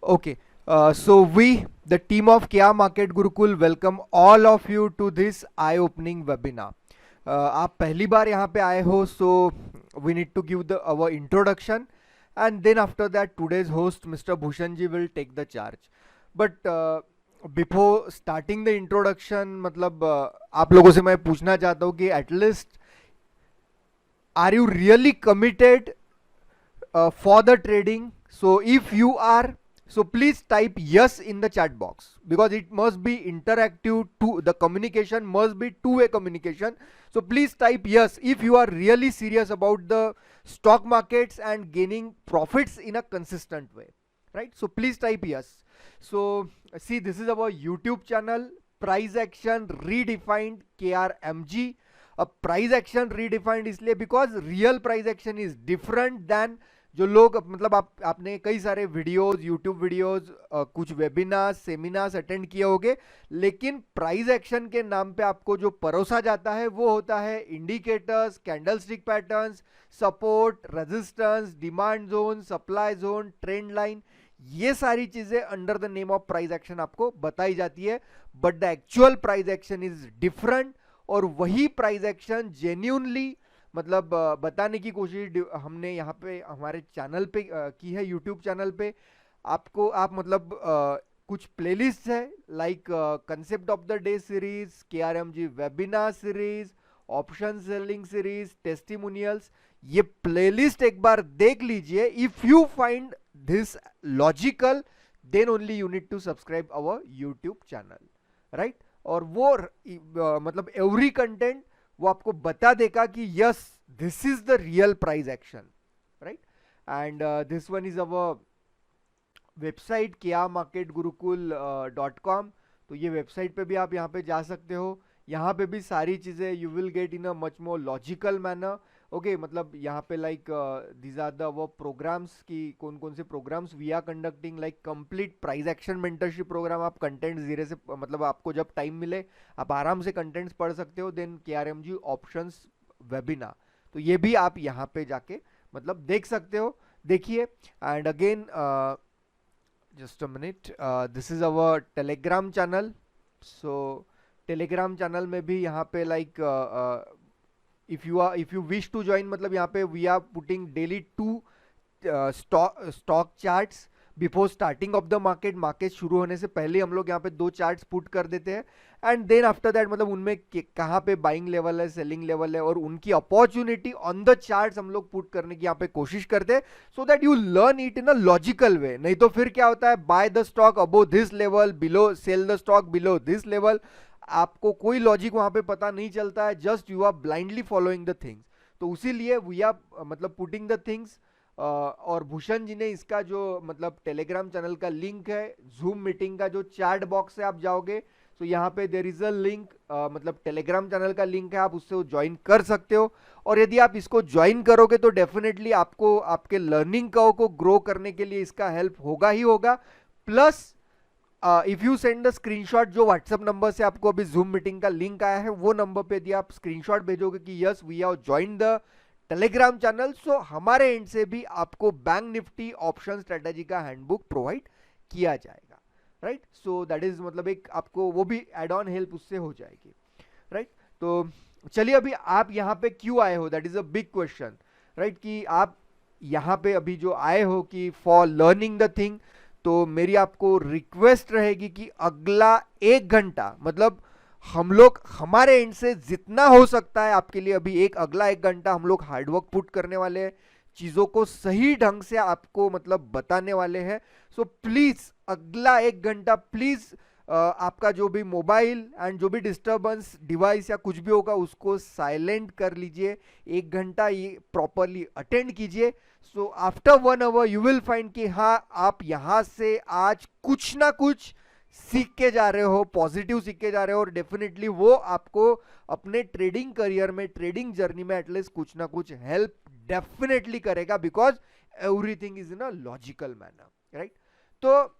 Okay, so we, the team of Kia Market Gurukul, welcome all of you to this eye-opening webinar. आप पहली बार यहाँ पे आए हो, so we need to give our introduction, and then after that, today's host, Mr. Bhushan ji, will take the charge. But before starting the introduction, मतलब आप लोगों से मैं पूछना चाहता हूँ कि at least are you really committed for the trading? So if you are, so please type yes in the chat box, because it must be interactive, to the communication must be two-way communication. So please type yes if you are really serious about the stock markets and gaining profits in a consistent way, right? So please type yes. So see, this is our YouTube channel, Price Action Redefined KRMG. Price action redefined इसलिए because real price action is different than जो लोग, मतलब आपने कई सारे videos, YouTube videos, कुछ webinars, seminars attend किए होंगे, लेकिन प्राइस एक्शन के नाम पे आपको जो परोसा जाता है वो होता है indicators, candlestick patterns, support, resistance, demand zone, supply zone, trend line, ये सारी चीजें under the name of price action आपको बताई जाती है. But the actual price action is different, और वही प्राइस एक्शन जेन्यूनली मतलब बताने की कोशिश हमने यहाँ पे हमारे चैनल पे की है, यूट्यूब चैनल पे. आपको आप मतलब कुछ प्लेलिस्ट है, like concept of the day series, KRMG webinar series, option selling series, testimonials, ये प्लेलिस्ट एक बार देख लीजिए. If you find this logical, then only you need to subscribe our YouTube channel, right? और वो मतलब एवरी कंटेंट वो आपको बता देगा कि yes, this is the real price action, right? And this one is our website kiamarketgurukul.com. तो ये वेबसाइट पे भी आप यहाँ पे जा सकते हो. यहाँ पे भी सारी चीज़ें you will get in a much more logical manner. Okay, मतलब यहाँ पे लाइक दीज आर द वो प्रोग्राम्स की कौन कौन से programs we are conducting, like complete price action mentorship program. आप कंटेंट धीरे से, मतलब आपको जब टाइम मिले आप आराम से कंटेंट्स पढ़ सकते हो. देन केआरएमजी ऑप्शंस वेबिनार, तो ये भी आप यहाँ पे जाके मतलब देख सकते हो. देखिए, and again just a minute, this is our telegram channel. So telegram channel में भी यहाँ पे like if you wish to join, मतलब यहाँ पे we are putting daily 2 stock charts before starting of the market. Market शुरू होने से पहले हम लोग यहाँ पे 2 चार्ट्स पुट कर देते हैं, एंड देन आफ्टर दैट मतलब उनमें कहाँ पे बाइंग लेवल है, सेलिंग लेवल है, और उनकी अपॉर्चुनिटी ऑन द चार्ट्स हम लोग पुट करने की यहाँ पे कोशिश करते हैं, so that you learn it in a logical way. नहीं तो फिर क्या होता है, buy the stock above this level, below sell the stock below this level. आपको कोई लॉजिक वहां पे पता नहीं चलता है, just you are blindly following the things. तो उसीलिए वी आर मतलब पुटिंग द थिंग्स. और भूषण जी ने इसका जो मतलब टेलीग्राम चैनल का लिंक है, जूम मीटिंग का जो चैट बॉक्स है आप जाओगे तो यहाँ पे देयर इज अ लिंक, मतलब टेलीग्राम चैनल का लिंक है, आप उससे ज्वाइन कर सकते हो. और यदि आप इसको ज्वाइन करोगे तो डेफिनेटली आपको आपके लर्निंग कर्व को ग्रो करने के लिए इसका हेल्प होगा ही होगा. Plus if you send the screenshot, जो व्हाट्सएप नंबर से आपको अभी जूम मीटिंग का लिंक आया है वो नंबर पे यदि आप स्क्रीनशॉट भेजोगे कि yes we have join the Telegram channel, so हमारे एंड से भी आपको बैंक निफ्टी ऑप्शन स्ट्रेटेजी का हैंडबुक प्रोवाइड किया जाएगा, राइट? सो दैट इज मतलब एक आपको वो भी एड ऑन हेल्प उससे हो जाएगी, राइट? तो चलिए, अभी आप यहाँ पे क्यों आए हो, that is a big question, right? कि आप यहाँ पे अभी जो आए हो कि फॉर लर्निंग द थिंग, तो मेरी आपको रिक्वेस्ट रहेगी कि अगला 1 घंटा मतलब हम लोग हमारे एंड से जितना हो सकता है आपके लिए अभी अगला 1 घंटा हम लोग हार्डवर्क पुट करने वाले हैं, चीजों को सही ढंग से आपको मतलब बताने वाले हैं. सो प्लीज अगला 1 घंटा प्लीज आपका जो भी मोबाइल एंड जो भी डिस्टर्बेंस डिवाइस या कुछ भी होगा उसको साइलेंट कर लीजिए. 1 घंटा ये प्रॉपरली अटेंड कीजिए. So after 1 hour you will find कि हाँ, आप यहाँ से आज कुछ ना कुछ सीख के जा रहे हो, पॉजिटिव सीख के जा रहे हो, और डेफिनेटली वो आपको अपने ट्रेडिंग करियर में, ट्रेडिंग जर्नी में एटलीस्ट कुछ ना कुछ हेल्प डेफिनेटली करेगा, because everything is in a logical manner, right? तो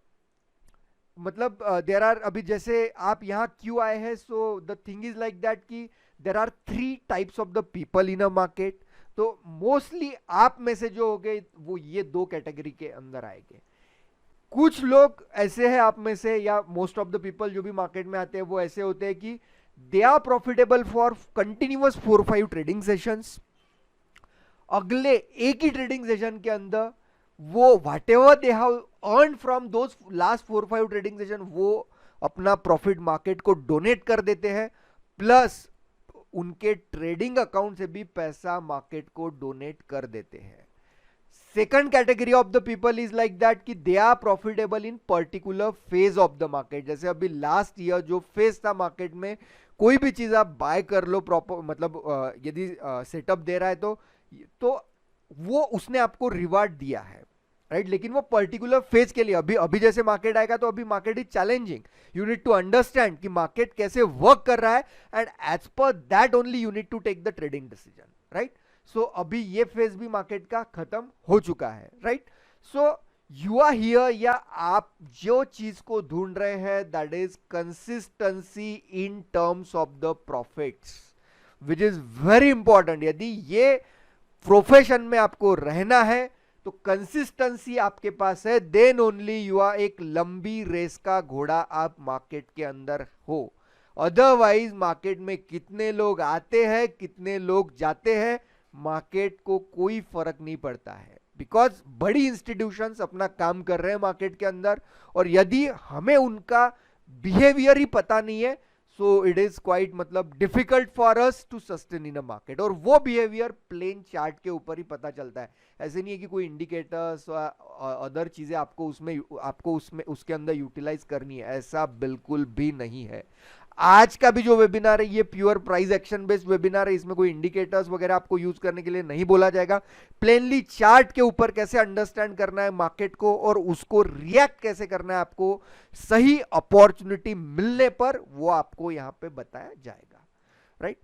मतलब देर आर, अभी जैसे आप यहाँ क्यों आए हैं, so the thing is like that कि there are 3 types of the people in a market. तो मोस्टली आप में से जो हो गए वो ये 2 कैटेगरी के अंदर आएंगे. कुछ लोग ऐसे हैं आप में से, या मोस्ट ऑफ द पीपल जो भी मार्केट में आते हैं वो ऐसे होते हैं कि they are profitable for continuous 4-5 trading sessions. अगले एक ही ट्रेडिंग सेशन के अंदर वो whatever they have earn from those last 4-5 trading session वो अपना प्रॉफिट मार्केट को डोनेट कर देते हैं, प्लस उनके ट्रेडिंग अकाउंट से भी पैसा मार्केट को डोनेट कर देते हैं। Second category of the people is like that कि they are profitable in particular phase of the market. जैसे अभी लास्ट ईयर जो फेज था मार्केट में, कोई भी चीज आप बाय कर लो प्रॉपर, मतलब यदि सेटअप दे रहा है तो वो उसने आपको रिवार्ड दिया है, राइट। लेकिन वो पर्टिकुलर फेज के लिए, अभी अभी जैसे मार्केट आएगा तो अभी market is challenging, you need to understand कि मार्केट कैसे वर्क कर रहा है, and as per that only you need to take the trading decision, right. So अभी ये फेज भी मार्केट का खत्म हो चुका है, right. So you are here, या आप जो चीज को ढूंढ रहे हैं that is consistency in terms of the profits, which is very important. यदि ये प्रोफेशन में आपको रहना है तो कंसिस्टेंसी आपके पास है, देन ओनली यू आर एक लंबी रेस का घोड़ा आप मार्केट के अंदर हो। अदरवाइज मार्केट में कितने लोग आते हैं कितने लोग जाते हैं, मार्केट को कोई फर्क नहीं पड़ता है, बिकॉज बड़ी इंस्टीट्यूशंस अपना काम कर रहे हैं मार्केट के अंदर, और यदि हमें उनका बिहेवियर ही पता नहीं है, सो इट इज क्वाइट मतलब difficult for us to sustain in a market. और वो बिहेवियर प्लेन चार्ट के ऊपर ही पता चलता है, ऐसे नहीं है कि कोई इंडिकेटर्स अदर चीजें आपको उसमें उसके अंदर यूटिलाइज करनी है, ऐसा बिल्कुल भी नहीं है। आज का भी जो वेबिनार है ये pure price action based webinar है, इसमें कोई इंडिकेटर्स वगैरह आपको यूज करने के लिए नहीं बोला जाएगा। प्लेनली चार्ट के ऊपर कैसे अंडरस्टैंड करना है मार्केट को और उसको रिएक्ट कैसे करना है आपको सही अपॉर्चुनिटी मिलने पर, वो आपको यहां पे बताया जाएगा, राइट।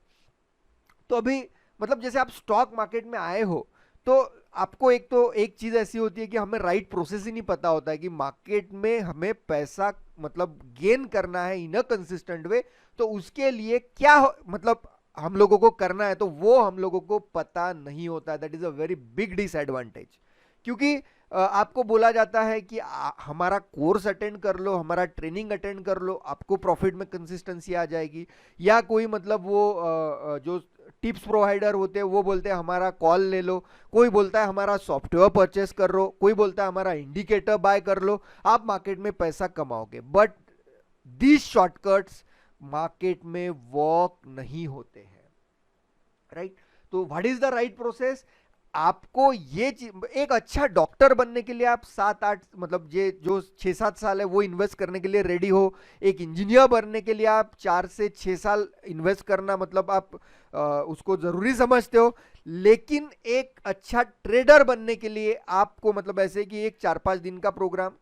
तो अभी मतलब जैसे आप स्टॉक मार्केट में आए हो तो आपको एक चीज ऐसी होती है कि हमें राइट प्रोसेस ही नहीं पता होता है कि मार्केट में हमें पैसा मतलब गेन करना है इन अ कंसिस्टेंट वे, तो उसके लिए क्या मतलब हम लोगों को करना है, तो वो हम लोगों को पता नहीं होता है। That is a very big disadvantage, क्योंकि आपको बोला जाता है कि हमारा कोर्स अटेंड कर लो, हमारा ट्रेनिंग अटेंड कर लो, आपको प्रॉफिट में कंसिस्टेंसी आ जाएगी। या कोई मतलब वो जो टिप्स प्रोवाइडर होते हैं वो बोलते हैं हमारा कॉल ले लो, कोई बोलता है हमारा सॉफ्टवेयर परचेस कर लो, कोई बोलता है हमारा इंडिकेटर बाय कर लो, आप मार्केट में पैसा कमाओगे। बट दीज शॉर्टकट्स मार्केट में वर्क नहीं होते हैं, राइट। तो what is the right process? आपको ये एक अच्छा डॉक्टर बनने के लिए आप 7-8 मतलब ये जो 6-7 साल है वो इन्वेस्ट करने के लिए रेडी हो। एक इंजीनियर बनने के लिए आप 4 से 6 साल इन्वेस्ट करना मतलब आप उसको जरूरी समझते हो। लेकिन एक अच्छा ट्रेडर बनने के लिए आपको मतलब ऐसे कि एक 4-5 दिन का प्रोग्राम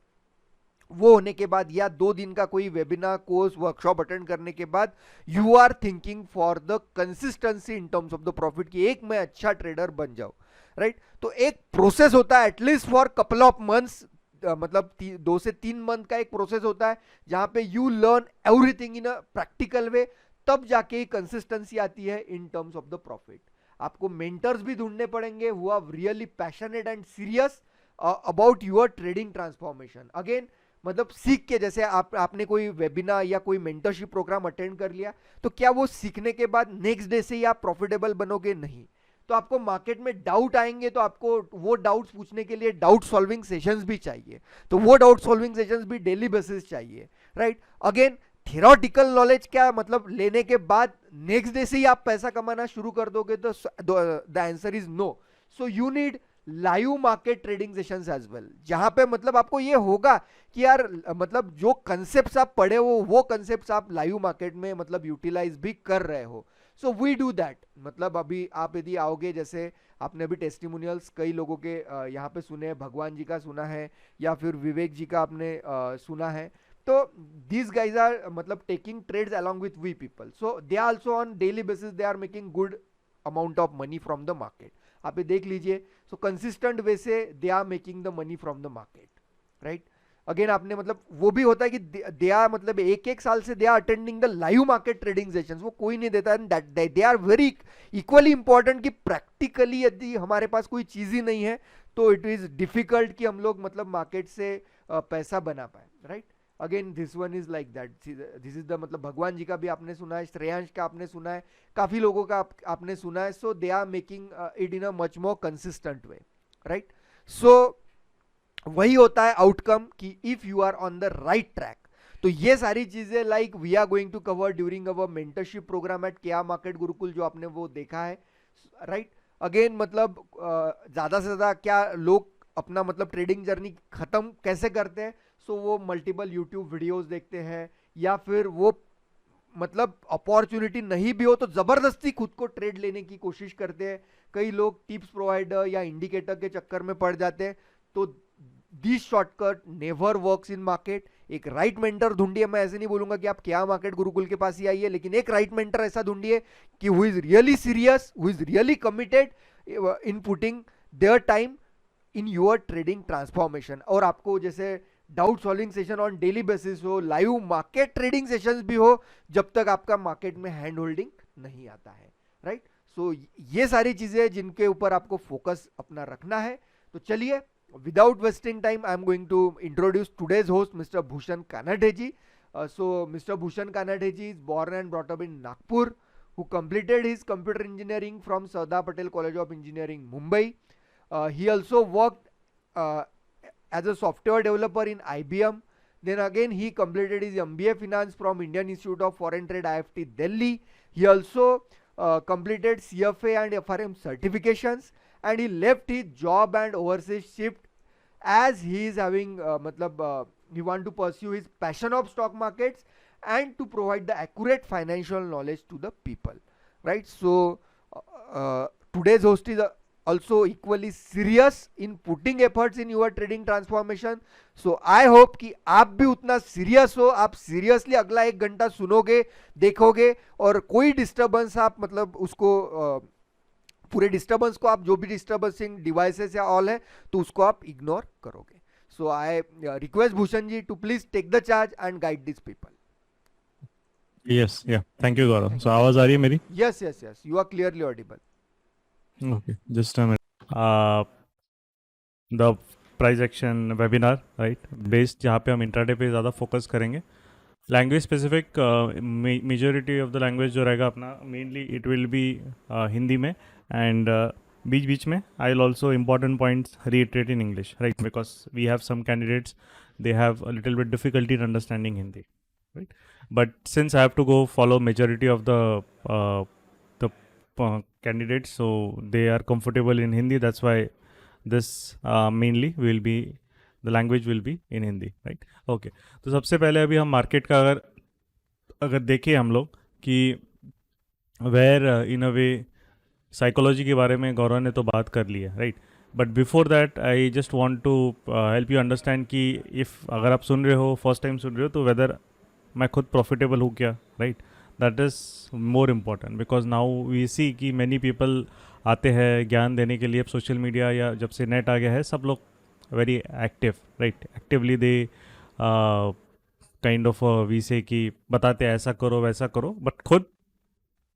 वो होने के बाद या 2 दिन का कोई वेबिनार कोर्स वर्कशॉप अटेंड करने के बाद you are thinking for the consistency in terms of the profit कि एक मैं अच्छा ट्रेडर बन जाऊं, राइट। तो एक प्रोसेस होता है at least for couple of months, मतलब 2 से 3 मंथ का एक प्रोसेस होता है जहां पे you learn everything in a practical way, तब जाके कंसिस्टेंसी आती है in terms of the profit. आपको मेंटर्स भी ढूंढने पड़ेंगे who are really passionate and serious about your trading transformation. Again मतलब सीख के, जैसे आपने कोई वेबिनार या कोई मेंटरशिप प्रोग्राम अटेंड कर लिया तो क्या वो सीखने के बाद नेक्स्ट डे से ही आप प्रॉफिटेबल बनोगे? नहीं। तो आपको मार्केट में डाउट आएंगे तो आपको वो डाउट्स पूछने के लिए डाउट सॉल्विंग सेशंस भी चाहिए, तो वो डाउट सॉल्विंग सेशंस भी डेली बेसिस चाहिए, राइट। अगेन थियोरेटिकल नॉलेज क्या मतलब लेने के बाद नेक्स्ट डे से ही आप पैसा कमाना शुरू कर दोगे? तो the answer is no. So you need live market trading sessions as well, जहां पे मतलब आपको ये होगा कि यार मतलब जो कंसेप्ट्स आप पढ़े हो वो कंसेप्ट्स आप लाइव मार्केट में मतलब यूटिलाइज भी कर रहे हो। So we do that. मतलब अभी आप यदि आओगे, जैसे आपने अभी टेस्टिमोनियल्स कई लोगों के यहाँ पे सुने हैं, भगवान जी का सुना है या फिर विवेक जी का आपने सुना है, तो these guys are मतलब taking trades along with we people, so they are also on daily basis they are making good amount of money from the market। आप ये देख लीजिए, so consistent वे से they are making the money from the market, right। Again आपने मतलब वो भी होता है कि दे आर मतलब एक साल से they are attending the live market trading sessions, वो कोई नहीं देता है। They are very equally important कि प्रैक्टिकली यदि हमारे पास कोई चीज ही नहीं है तो इट इज डिफिकल्ट कि हम लोग मतलब मार्केट से पैसा बना पाए, right. Again this one is like that, this is the मतलब भगवान जी का भी आपने सुना है, श्रेयांश का आपने सुना है, काफी लोगों का आपने सुना है. So they are making it in a much more consistent way, right. So वही होता है आउटकम कि if you are on the right track. तो ये सारी चीजें like we are going to cover during our mentorship programme at केया market Gurukul, जो आपने वो देखा है, राइट. अगेन मतलब ज्यादा से ज्यादा क्या लोग अपना मतलब ट्रेडिंग जर्नी खत्म कैसे करते हैं. सो वो मल्टीपल यूट्यूब वीडियोस देखते हैं, या फिर वो मतलब अपॉर्चुनिटी नहीं भी हो तो जबरदस्ती खुद को ट्रेड लेने की कोशिश करते हैं. कई लोग टिप्स प्रोवाइडर या इंडिकेटर के चक्कर में पड़ जाते हैं. तो this shortcut never works in market. एक राइट मेंटर ढूंढिए. मैं ऐसे नहीं बोलूंगा कि आप क्या मार्केट गुरुकुल के पास ही आइए, लेकिन एक राइट मेंटर ऐसा ढूंढिए कि who is really serious, who is really committed in putting their time in your trading transformation. और आपको जैसे doubt solving session on daily basis हो, लाइव मार्केट ट्रेडिंग सेशंस भी हो, जब तक आपका मार्केट में हैंड होल्डिंग नहीं आता है, राइट. सो ये सारी चीजें जिनके ऊपर आपको फोकस अपना रखना है. तो चलिए, without wasting time, I am going to introduce today's host, Mr. Bhushan Kanadheji. So Mr. Bhushan Kanadheji is born and brought up in Nagpur, who completed his computer engineering from Sardar Patel College of Engineering, Mumbai. He also worked uh, as a software developer in IBM. Then again he completed his MBA Finance from Indian Institute of Foreign Trade, IFT, Delhi. He also completed CFA and FRM certifications, and he left his job and overseas shift as he is having he want to pursue his passion of stock markets and to provide the accurate financial knowledge to the people, right. So today's host is also equally serious in putting efforts in your trading transformation. So I hope कि आप भी उतना serious हो, आप seriously अगला 1 घंटा सुनोगे, देखोगे, और कोई डिस्टर्बेंस आप मतलब उसको पूरे डिस्टर्बेंस को आप जो भी डिस्टर्बेंसिंग डिवाइसेस या ऑल है तो उसको आप इग्नोर करोगे. So I request Bhushan ji to please take the charge and guide this people. Yes, yeah. Thank you, Gaurav. So, आवाज आ रही है मेरी? Yes yes yes, you are clearly audible. Okay, just a minute. The price action webinar, right? Based जहाँ पे हम intraday पे ज़्यादा focus करेंगे. Language specific majority of the language जो रहेगा अपना mainly it will be Hindi में, एंड बीच बीच में I will also important points reiterate in English, right, because we have some candidates they have a little bit difficulty in understanding Hindi, right? But since I have to go follow majority of the candidates, so they are comfortable in Hindi. That's why this mainly will be the language will be in Hindi, right? Okay. तो सबसे पहले अभी हम market का अगर देखें हम लोग कि where in a way psychology के बारे में गौरव ने तो बात कर ली है, right. But before that I just want to help you understand कि इफ़ अगर आप सुन रहे हो फर्स्ट टाइम सुन रहे हो तो वेदर मैं खुद प्रॉफिटेबल हूँ क्या, right. That is more important because now we see कि मैनी पीपल आते हैं ज्ञान देने के लिए. अब सोशल मीडिया या जब से नेट आ गया है सब लोग very active, right. Actively they kind of we say कि बताते हैं ऐसा करो वैसा करो, बट खुद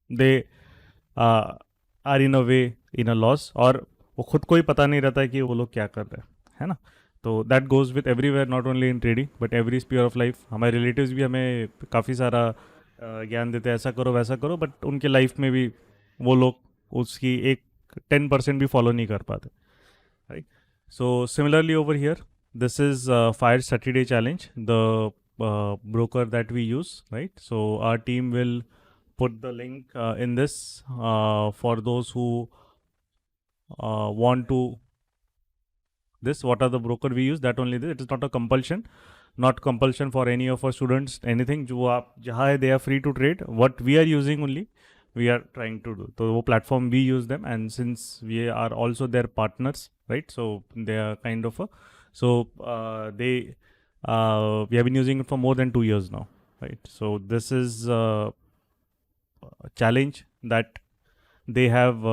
they are in a way in a loss, और वो खुद को ही पता नहीं रहता है कि वो लोग क्या कर रहे हैं, है ना. तो that goes with everywhere, not only in trading but every sphere of life. हमारे रिलेटिव्स भी हमें काफ़ी सारा ज्ञान देते हैं ऐसा करो वैसा करो, बट उनके लाइफ में भी वो लोग उसकी एक 10% भी फॉलो नहीं कर पाते, right. So similarly over here this is fire 30-day challenge, the broker that we use, right. So our team will put the link in this for those who want to this. What are the broker we use, that only this. It is not a compulsion, not compulsion for any of our students, anything. जो आप जहाँ है they are free to trade. What we are using only we are trying to do. तो वो platform we use them, and since we are also their partners, right, so they are kind of a they we have been using it for more than 2 years now, right. So this is a challenge that they have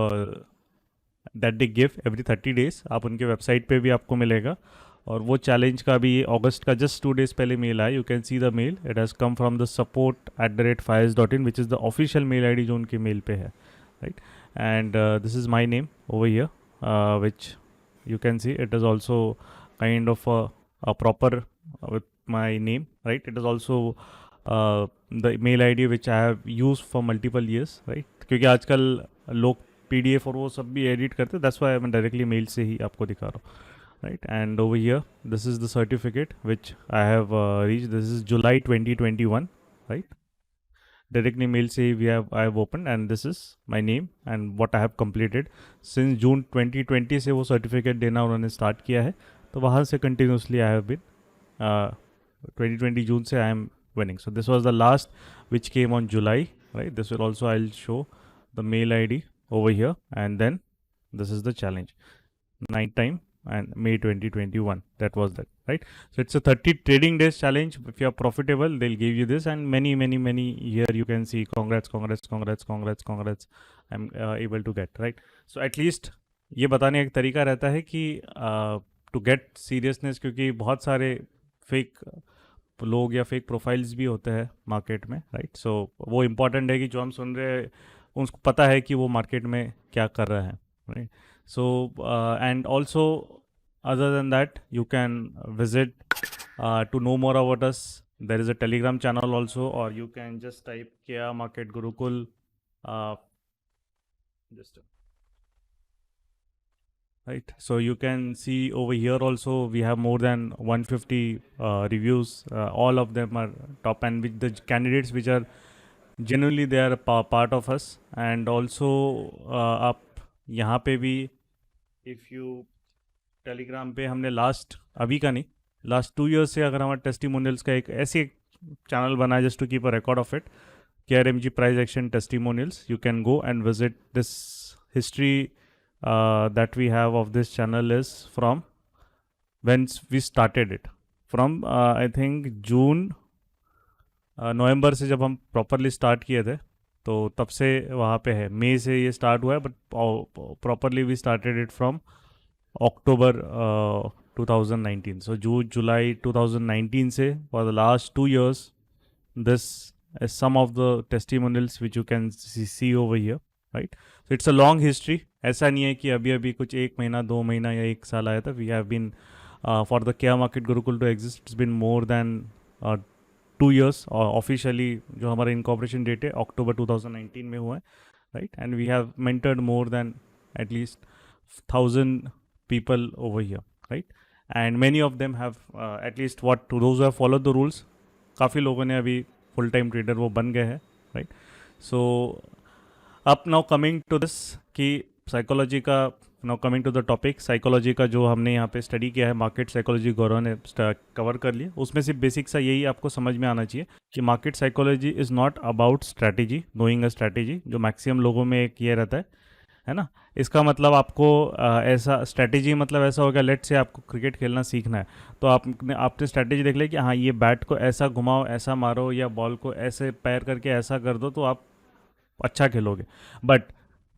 that they give every 30 days. आप उनके website पे भी आपको मिलेगा, और वो challenge का भी अगस्त का जस्ट 2 days पहले मेल आया. You can see the mail, it has come from the support@fires.in which is the official mail ID जो उनके मेल पे है, right. And this is my name over here which you can see. It is also kind of proper with my name, right? It is also the mail ID which I have used for multiple years, right? क्योंकि आजकल लोग PDF और वो सब भी edit करते हैं, that's why मैं डायरेक्टली मेल से ही आपको दिखा रहा हूँ, right? And over here, this is the certificate which I have reached. This is July 2021, right? Directly mail से I have opened, and this is my name and what I have completed since June 2020 से वो certificate देना उन्होंने start किया है, तो वहाँ से continuously I have been 2020 June से I am winning. So this was the last which came on July, right? This will also I'll show the mail ID over here, and then this is the challenge, night time and May 2021. That was that, right? So it's a 30 trading days challenge. If you are profitable, they'll give you this, and many here you can see congrats. I'm able to get, right? So at least ये बताने का एक तरीका रहता है कि to get seriousness, क्योंकि बहुत सारे फेक लोग या फेक प्रोफाइल्स भी होते हैं मार्केट में, राइट? सो वो इम्पॉर्टेंट है कि जो हम सुन रहे हैं उनको पता है कि वो मार्केट में क्या कर रहा है, right? So and also other than that, you can visit to know more about us. There is a Telegram channel also, or you can just type KR Market Gurukul. Right. So you can see over here also we have more than 150 reviews. All of them are top, and with the candidates which are genuinely they are part of us. And also आप यहाँ पे भी if you Telegram पे हमने last अभी का नहीं last 2 years से अगर हमारे टेस्टिमोनियल्स का एक ऐसी एक चैनल बना है just to keep a record of it, KRMG price action testimonials. You can go and visit this history that we have of this channel is from when we started it, from I think June नवंबर से जब हम properly start किए थे तो तब से वहाँ पे है. मई से ये स्टार्ट हुआ है, but properly we started it from October 2019. So June July 2019 से for the last 2 years this is some of the testimonials which you can see over here, right? So it's a long history. ऐसा नहीं है कि अभी अभी कुछ 1 महीना 2 महीना या 1 साल आया था. We have been for the KR Market Gurukul to exist, it's been more than 2 years. और ऑफिशियली जो हमारा इनकॉर्पोरेशन डेट है अक्टूबर 2019 में हुआ है, right? And we have mentored more than at least 1000 people over here, right? And many of them have at least what to those who have followed the rules, काफ़ी लोगों ने अभी फुल टाइम ट्रेडर वो बन गए हैं, राइट? सो अब now coming to this कि साइकोलॉजी का, now coming to the topic psychology का जो हमने यहाँ पे स्टडी किया है, मार्केट साइकोलॉजी गौरव ने कवर कर लिया. उसमें से बेसिक सा यही आपको समझ में आना चाहिए कि market psychology is not about strategy, knowing a strategy, जो मैक्सिमम लोगों में एक ये रहता है ना. इसका मतलब आपको ऐसा स्ट्रैटेजी मतलब ऐसा होगा, लेट से आपको क्रिकेट खेलना सीखना है तो आपने स्ट्रैटेजी देख लिया कि हाँ ये बैट को ऐसा घुमाओ, ऐसा मारो, या बॉल को ऐसे पैर करके ऐसा कर दो तो आप अच्छा खेलोगे. बट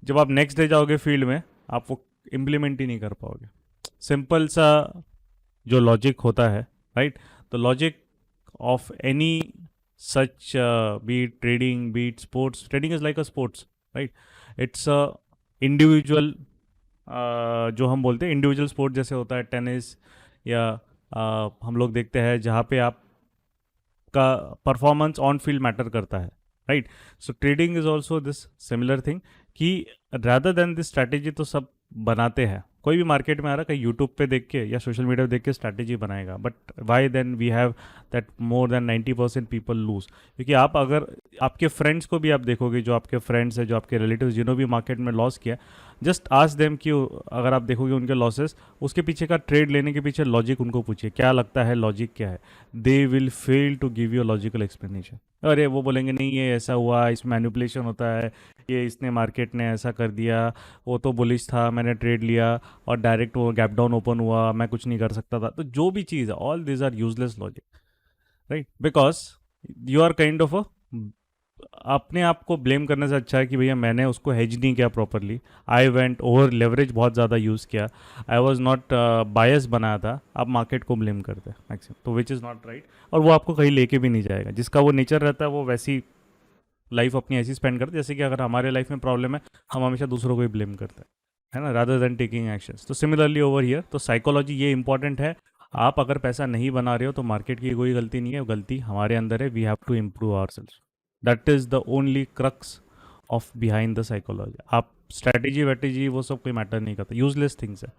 जब आप नेक्स्ट डे जाओगे फील्ड में आप वो इम्प्लीमेंट ही नहीं कर पाओगे. सिंपल सा जो लॉजिक होता है, राइट? तो logic of any such be it trading, be it sports, trading is like a sports, right? It's a individual जो हम बोलते हैं इंडिविजुअल स्पोर्ट जैसे होता है टेनिस या हम लोग देखते हैं जहाँ पे आप का परफॉर्मेंस ऑन फील्ड मैटर करता है, right? So trading is also this similar thing कि रादर देन दिस स्ट्रैटेजी तो सब बनाते हैं. कोई भी मार्केट में आ रहा है कहीं यूट्यूब पे देख के या सोशल मीडिया पे देख के स्ट्रैटेजी बनाएगा, but why then we have that more than 90% people lose. क्योंकि आप अगर आपके फ्रेंड्स को भी आप देखोगे, जो आपके फ्रेंड्स हैं, जो आपके रिलेटिव्स जिन्होंने भी मार्केट में लॉस किया, जस्ट आस्क देम कि अगर आप देखोगे उनके लॉसेस, उसके पीछे का ट्रेड लेने के पीछे लॉजिक उनको पूछिए क्या लगता है, लॉजिक क्या है. They will fail to give you logical explanation. अरे वो बोलेंगे नहीं ये ऐसा हुआ, इसमें मैनिपुलेशन होता है, ये इसने मार्केट ने ऐसा कर दिया, वो तो बुलिश था, मैंने ट्रेड लिया और डायरेक्ट वो गैप डाउन ओपन हुआ, मैं कुछ नहीं कर सकता था. तो जो भी चीज़ है, all this are useless logic, right? Because you are kind of अपने आप को ब्लेम करने से अच्छा है कि भैया मैंने उसको हेज नहीं किया properly, I went over leverage बहुत ज़्यादा यूज़ किया, आई वॉज नॉट बायस बनाया था, आप मार्केट को ब्लेम करते हैं मैक्सिमम, तो विच इज़ नॉट राइट. और वो आपको कहीं लेके भी नहीं जाएगा. जिसका वो नेचर रहता है वो वैसी लाइफ अपनी ऐसी स्पेंड करते हैं जैसे कि अगर हमारे लाइफ में प्रॉब्लम है हम हमेशा दूसरों को ही ब्लेम करते हैं, है ना, रादर देन टेकिंग एक्शंस. तो सिमिलरली ओवर हियर तो साइकोलॉजी ये इंपॉर्टेंट है. आप अगर पैसा नहीं बना रहे हो तो मार्केट की कोई गलती नहीं है, गलती हमारे अंदर है. We have to improve our sales. That is the only crux of behind the psychology. आप स्ट्रैटेजी वैटेजी वो सब कोई मैटर नहीं करता, यूजलेस थिंग्स है.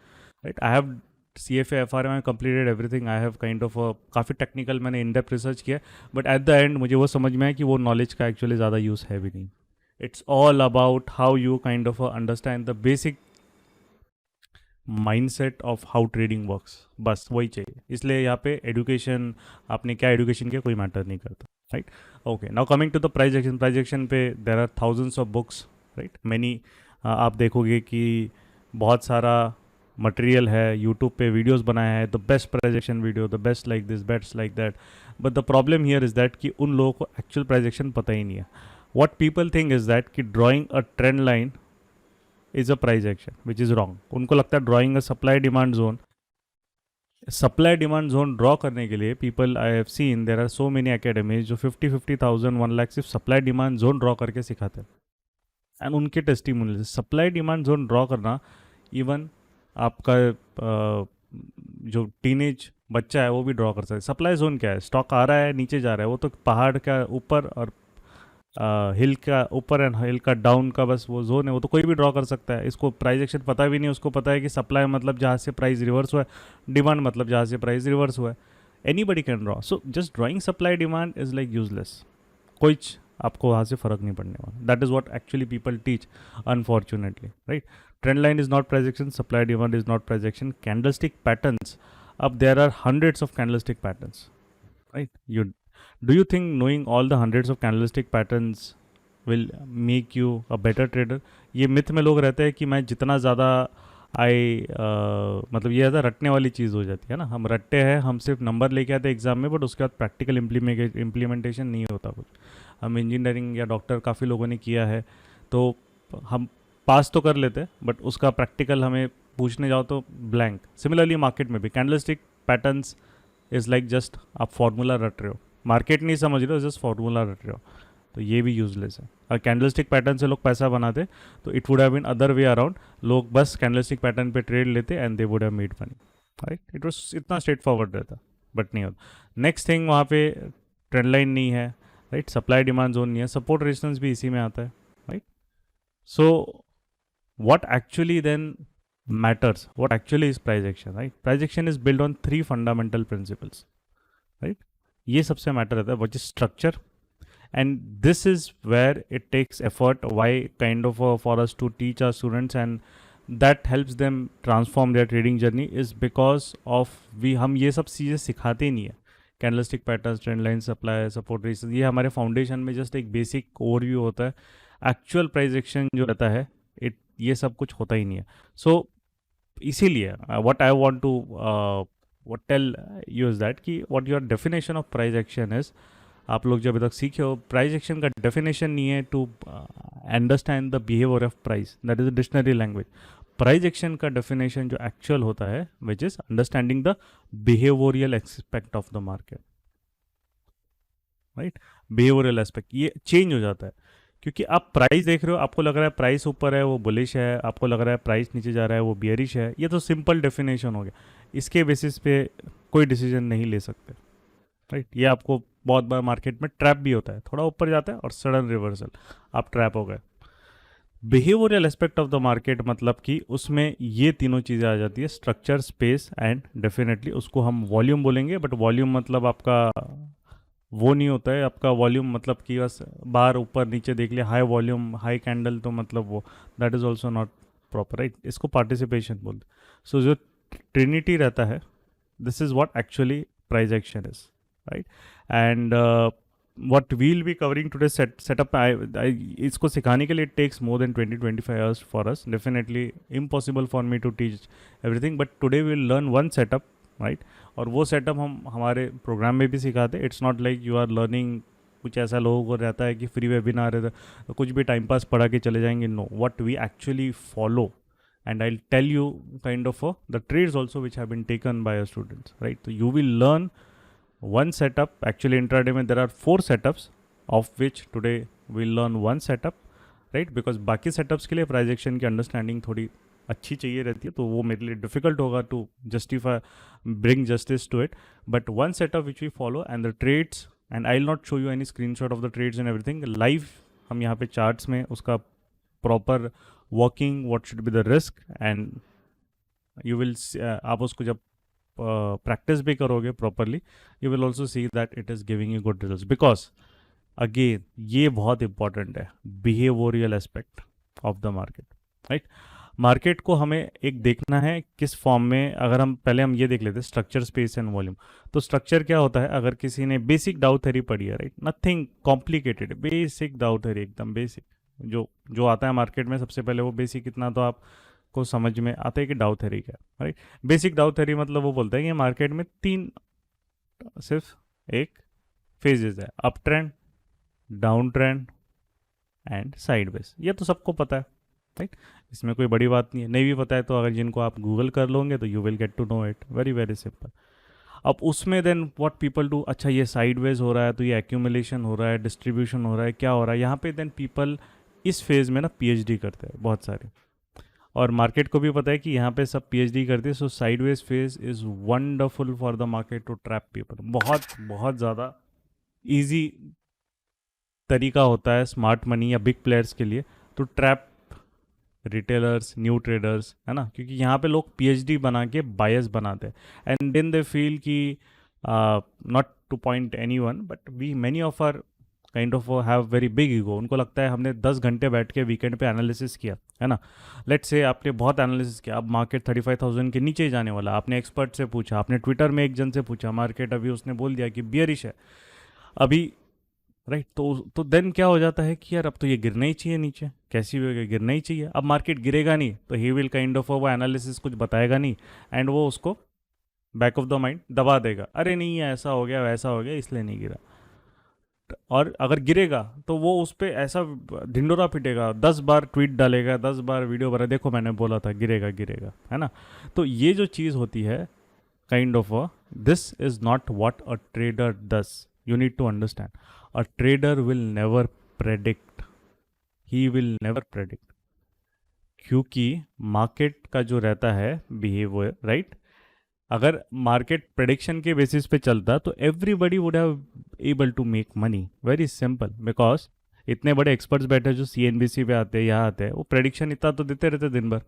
Right. I have C F F R में completed everything. I have kind of काफ़ी टेक्निकल मैंने इन डेप्थ रिसर्च किया, बट एट द एंड मुझे वो समझ में आया कि वो नॉलेज का एक्चुअली ज़्यादा यूज़ है भी नहीं. It's all about how you kind of understand the basic mindset of how trading works. बस वही चाहिए. इसलिए यहाँ पे एजुकेशन, आपने क्या एजुकेशन किया कोई मैटर नहीं करता. Right. Okay, now coming to the price action. Price action पे there are thousands of books. Right. Many आप देखोगे कि बहुत सारा मटेरियल है, यूट्यूब पे वीडियोस बनाया है, the best price action video, the best like this, best like that. But the problem here is that कि उन लोगों को एक्चुअल प्राइस एक्शन पता ही नहीं है. What people think is that कि drawing a trend line is a price action, which is wrong. उनको लगता है drawing a supply demand zone. Supply demand zone draw करने के लिए people I have seen there are so many academies जो 50,000 1 लाख सिर्फ supply demand zone draw करके सिखाते हैं. एंड उनके testimonial supply demand zone draw करना, इवन आपका जो टीनेज बच्चा है वो भी ड्रॉ कर सकता है. सप्लाई जोन क्या है? स्टॉक आ रहा है, नीचे जा रहा है, वो तो पहाड़ का ऊपर और हिल का ऊपर एंड हिल का डाउन का बस वो जोन है, वो तो कोई भी ड्रॉ कर सकता है. इसको प्राइस एक्शन पता भी नहीं, उसको पता है कि सप्लाई मतलब जहाँ से प्राइस रिवर्स हुआ है, डिमांड मतलब जहाँ से प्राइस रिवर्स हुआ है. Anybody can draw. So just drawing supply demand is like useless. कुछ आपको वहाँ से फ़र्क नहीं पड़ने वाला. That is what actually people teach unfortunately. Right. Trend line is not price action, supply demand is not price action. Candlestick patterns, अब there are hundreds of candlestick patterns. Right. You do you think knowing all the hundreds of candlestick patterns will make you a better trader? ये myth में लोग रहते हैं कि मैं जितना ज़्यादा मतलब ये ज़्यादा रटने वाली चीज़ हो जाती है ना. हम रटते हैं, हम सिर्फ नंबर लेके आते हैं एग्जाम में, बट उसके बाद प्रैक्टिकल इम्प्लीमेंटेशन नहीं होता कुछ. हम इंजीनियरिंग या डॉक्टर काफ़ी लोगों ने किया है, तो हम पास तो कर लेते हैं, बट उसका प्रैक्टिकल हमें पूछने जाओ तो ब्लैंक. सिमिलरली मार्केट में भी candlestick patterns is like just आप फॉर्मूला रट रहे हो, मार्केट नहीं समझ रहे हो, जस्ट फॉर्मूला रट रहे हो. तो ये भी यूजलेस है. और कैंडलस्टिक पैटर्न से लोग पैसा बनाते तो it would have been other way around. लोग बस कैंडलस्टिक पैटर्न पे ट्रेड लेते and they would have made money. Right. It was इतना स्ट्रेट फॉरवर्ड रहता, बट नहीं होता. नेक्स्ट थिंग, वहाँ पे ट्रेंड लाइन नहीं है. राइट. सप्लाई डिमांड जोन नहीं है. सपोर्ट रेजिस्टेंस भी इसी में आता है. Right. So what actually then matters, what actually is price action? Right. Price action is built on 3 fundamental principles. Right. ये सबसे मैटर रहता है, which is structure, and this is where it takes effort. Why kind of for us to teach our students and that helps them transform their trading journey is because of हम ये सब चीज़ें सिखाते ही नहीं है. Candlestick patterns, trend line, supply, support resistance, ये हमारे foundation में जस्ट एक बेसिक ओवरव्यू होता है. एक्चुअल प्राइस एक्शन जो रहता है, ये सब कुछ होता ही नहीं है. सो इसीलिए what I want to what tell you is that कि what your definition of price action is. आप लोग जब तक सीखे हो, प्राइस एक्शन का डेफिनेशन नहीं है to understand the behaviour of price. That is a dictionary language. Price action का डेफिनेशन जो एक्चुअल होता है, which is understanding the behavioural aspect of the market. Right. Behavioural aspect ये चेंज हो जाता है, क्योंकि आप प्राइस देख रहे हो, आपको लग रहा है प्राइस ऊपर है वो बुलिश है, आपको लग रहा है प्राइस नीचे जा रहा है वो बियरिश है. ये तो सिंपल डेफिनेशन हो गया. इसके बेसिस पे कोई डिसीजन नहीं ले सकते. राइट. ये आपको बहुत बार मार्केट में ट्रैप भी होता है, थोड़ा ऊपर जाता है और सडन रिवर्सल, आप ट्रैप हो गए. Behavioural aspect of the market मतलब कि उसमें ये तीनों चीज़ें आ जाती है, स्ट्रक्चर, स्पेस एंड डेफिनेटली उसको हम वॉल्यूम बोलेंगे. बट वॉल्यूम मतलब आपका वो नहीं होता है. आपका वॉल्यूम मतलब कि बस बार ऊपर नीचे देख लिया, हाई वॉल्यूम हाई कैंडल, तो मतलब वो that is also not proper. Right. इसको पार्टिसिपेशन बोलते. सो जो ट्रिनिटी रहता है, this is what actually price action is. Right. And what we'll be covering today setup, इसको सिखाने के लिए it takes more than 20-25 hours for us. Definitely impossible for me to teach everything, but today we'll learn one setup. Right. और वो setup हम हमारे programme में भी सिखाते. It's not like you are learning, कुछ ऐसा लोगों को रहता है कि फ्री वेबिनार है तो कुछ भी टाइम पास पढ़ा के चले जाएंगे. No, what we actually follow, and I'll tell you kind of the trades also which have been taken by our students. Right. So you will learn one setup. Actually intraday mein there are 4 setups, of which today we'll learn one setup. Right. Because बाकी setups के लिए price action की understanding थोड़ी अच्छी चाहिए रहती है, तो वो मेरे लिए डिफिकल्ट होगा to justify bring justice to it. But one setup which we follow and the trades, and I will not show you any screenshot of the trades and everything live. हम यहाँ पे चार्ट्स में उसका proper working, what should be the risk, and you will, आप उसको जब practice भी करोगे properly, you will also see that it is giving you good result. Because again ये बहुत इंपॉर्टेंट है, behavioural aspect of the market, right. Market को हमें एक देखना है किस फॉर्म में. अगर हम पहले हम ये देख लेते हैं स्ट्रक्चर, स्पेस एंड वॉल्यूम. तो स्ट्रक्चर क्या होता है, अगर किसी ने बेसिक डाउ थ्योरी पढ़ी है, राइट, नथिंग कॉम्प्लिकेटेड, बेसिक डाउ थ्योरी, एकदम बेसिक जो जो आता है मार्केट में, सबसे पहले वो बेसिक इतना तो आपको समझ में आता है कि डाउ थ्योरी क्या है, राइट. बेसिक डाउ थ्योरी मतलब वो बोलता है कि मार्केट में तीन सिर्फ एक फेजेस है, up trend, down trend and sideways. ये तो सबको पता है, राइट. इसमें कोई बड़ी बात नहीं है. नहीं भी पता है तो अगर जिनको आप गूगल कर लोगे तो you will get to know it, very very simple. अब उसमें देन व्हाट पीपल डू, अच्छा ये साइडवेज हो रहा है तो ये एक्यूमुलेशन हो रहा है, डिस्ट्रीब्यूशन हो रहा है, क्या हो रहा है यहाँ पे. देन पीपल इस फेज़ में ना पीएचडी करते हैं बहुत सारे, और मार्केट को भी पता है कि यहाँ पे सब पीएचडी करते हैं. So sideways phase is wonderful for the market to trap people. बहुत बहुत ज़्यादा ईजी तरीका होता है स्मार्ट मनी या बिग प्लेयर्स के लिए to trap retailers, new traders, है ना. क्योंकि यहाँ पे लोग पीएचडी बना के बायस बनाते हैं, एंड देन दे फील कि not to point any one, but we many of are kind of have very big ego. उनको लगता है हमने 10 घंटे बैठ के वीकेंड पे एनालिसिस किया, है ना. लेट्स से आपने बहुत एनालिसिस किया, अब मार्केट 35,000 के नीचे ही जाने वाला. आपने एक्सपर्ट से पूछा, आपने ट्विटर में एक जन से पूछा, मार्केट अभी उसने बोल दिया कि बियरिश है अभी, राइट. तो देन क्या हो जाता है कि यार अब तो ये गिरना ही चाहिए नीचे, कैसी भी गिरना ही चाहिए. अब मार्केट गिरेगा नहीं तो ही विल काइंड ऑफ वो एनालिसिस कुछ बताएगा नहीं, एंड वो उसको बैक ऑफ द माइंड दबा देगा, अरे नहीं ऐसा हो गया वैसा हो गया इसलिए नहीं गिरा. और अगर गिरेगा तो वो उस पर ऐसा ढिंडोरा पिटेगा, 10 बार ट्वीट डालेगा, 10 बार वीडियो बना, देखो मैंने बोला था गिरेगा गिरेगा, है ना. तो ये जो चीज़ होती है kind of this is not what a trader does. You need to understand, a trader will never predict, he will never predict, क्योंकि मार्केट का जो रहता है बिहेवियर, राइट. अगर मार्केट प्रेडिक्शन के बेसिस पे चलता तो everybody would have able to make money, very simple. Because इतने बड़े एक्सपर्ट्स बैठे जो सीएनबीसी पे आते हैं, यहाँ आते हैं, वो प्रेडिक्शन इतना तो देते रहते दिन भर,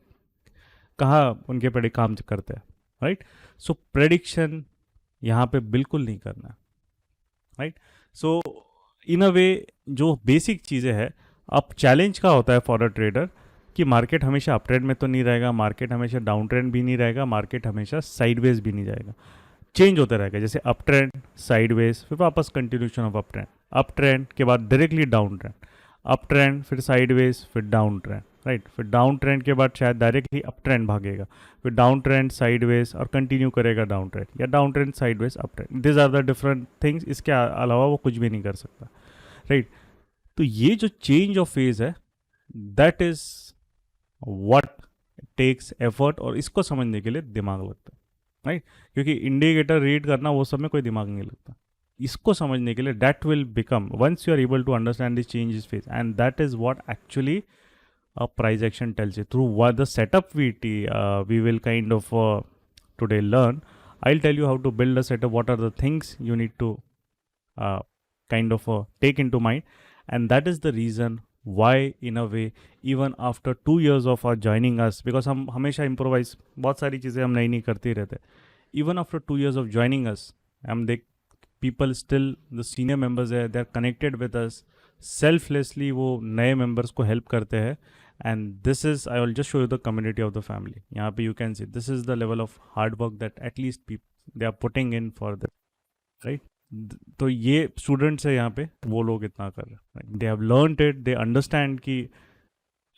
कहाँ उनके प्रेडिक्ट काम करते हैं, राइट. सो प्रेडिक्शन यहाँ पे बिल्कुल नहीं करना, राइट. सो इन अ वे जो बेसिक चीज़ें हैं, अब चैलेंज का होता है फॉर अ ट्रेडर कि मार्केट हमेशा अप ट्रेंड में तो नहीं रहेगा, मार्केट हमेशा डाउन ट्रेंड भी नहीं रहेगा, मार्केट हमेशा साइडवेज भी नहीं जाएगा, चेंज होता रहेगा. जैसे अप ट्रेंड, साइडवेज, फिर वापस कंटिन्यूशन ऑफ अप ट्रेंड के बाद directly down trend, up trend फिर साइडवेज फिर डाउन ट्रेंड, राइट. फिर डाउन ट्रेंड के बाद शायद डायरेक्टली अप ट्रेंड भागेगा, फिर डाउन ट्रेंड साइडवेज और कंटिन्यू करेगा डाउन ट्रेंड, या down trend sideways up trend. This are the different things. इसके अलावा वो कुछ भी नहीं कर सकता, राइट. तो ये जो चेंज ऑफ फेज है, that is what takes effort, और इसको समझने के लिए दिमाग लगता है, राइट. क्योंकि इंडिकेटर रीड करना वो सब में कोई दिमाग नहीं लगता. इसको समझने के लिए that will become, once you are able to understand this change is phase, and that is what actually a price action tells you. Through what the setup we will kind of today learn. I'll tell you how to build a setup, what are the things you need to kind of take into mind, and that is the reason why in a way even after 2 years of joining us, because हम हमेशा improvise, बहुत सारी चीज़ें हम नई नई करते रहते, even after 2 years of joining us, हम देख people still, the senior members है, they are connected with us selflessly, वो नए members को help करते हैं. And this is, I will just show you the community of the family. यहाँ पे you can see this is the level of hard work that at least people they are putting in for this, right. तो ये students है यहाँ पे, वो लोग इतना कर रहे हैं, they have learned it, they understand कि,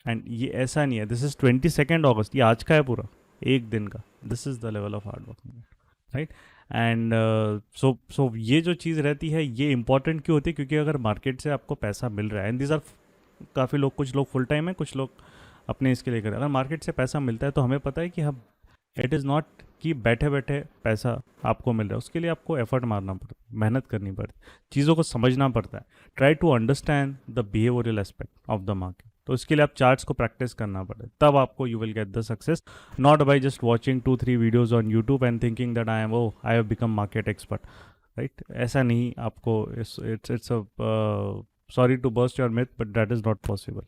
and ये ऐसा नहीं है, this is 22nd August, ये आज का है पूरा एक दिन का, this is the level of hard work, right. And so ये जो चीज़ रहती है ये इंपॉर्टेंट क्यों होती है, क्योंकि अगर मार्केट से आपको पैसा मिल रहा है, एंड दीज आर काफ़ी लोग, कुछ लोग फुल टाइम है, कुछ लोग अपने इसके लिए करें, अगर मार्केट से पैसा मिलता है तो हमें पता है कि हम, इट इज़ नॉट कि बैठे बैठे पैसा आपको मिल रहा है, उसके लिए आपको एफर्ट मारना पड़ता है, मेहनत करनी पड़ती है, चीज़ों को समझना पड़ता है. Try to understand the behavioural aspect of the market, तो इसके लिए आप चार्ट्स को प्रैक्टिस करना पड़े, तब आपको you will get the success, not by just watching 2-3 videos on YouTube and thinking that I have become market expert, right? ऐसा नहीं आपको, it's a sorry to burst your myth but that is not possible,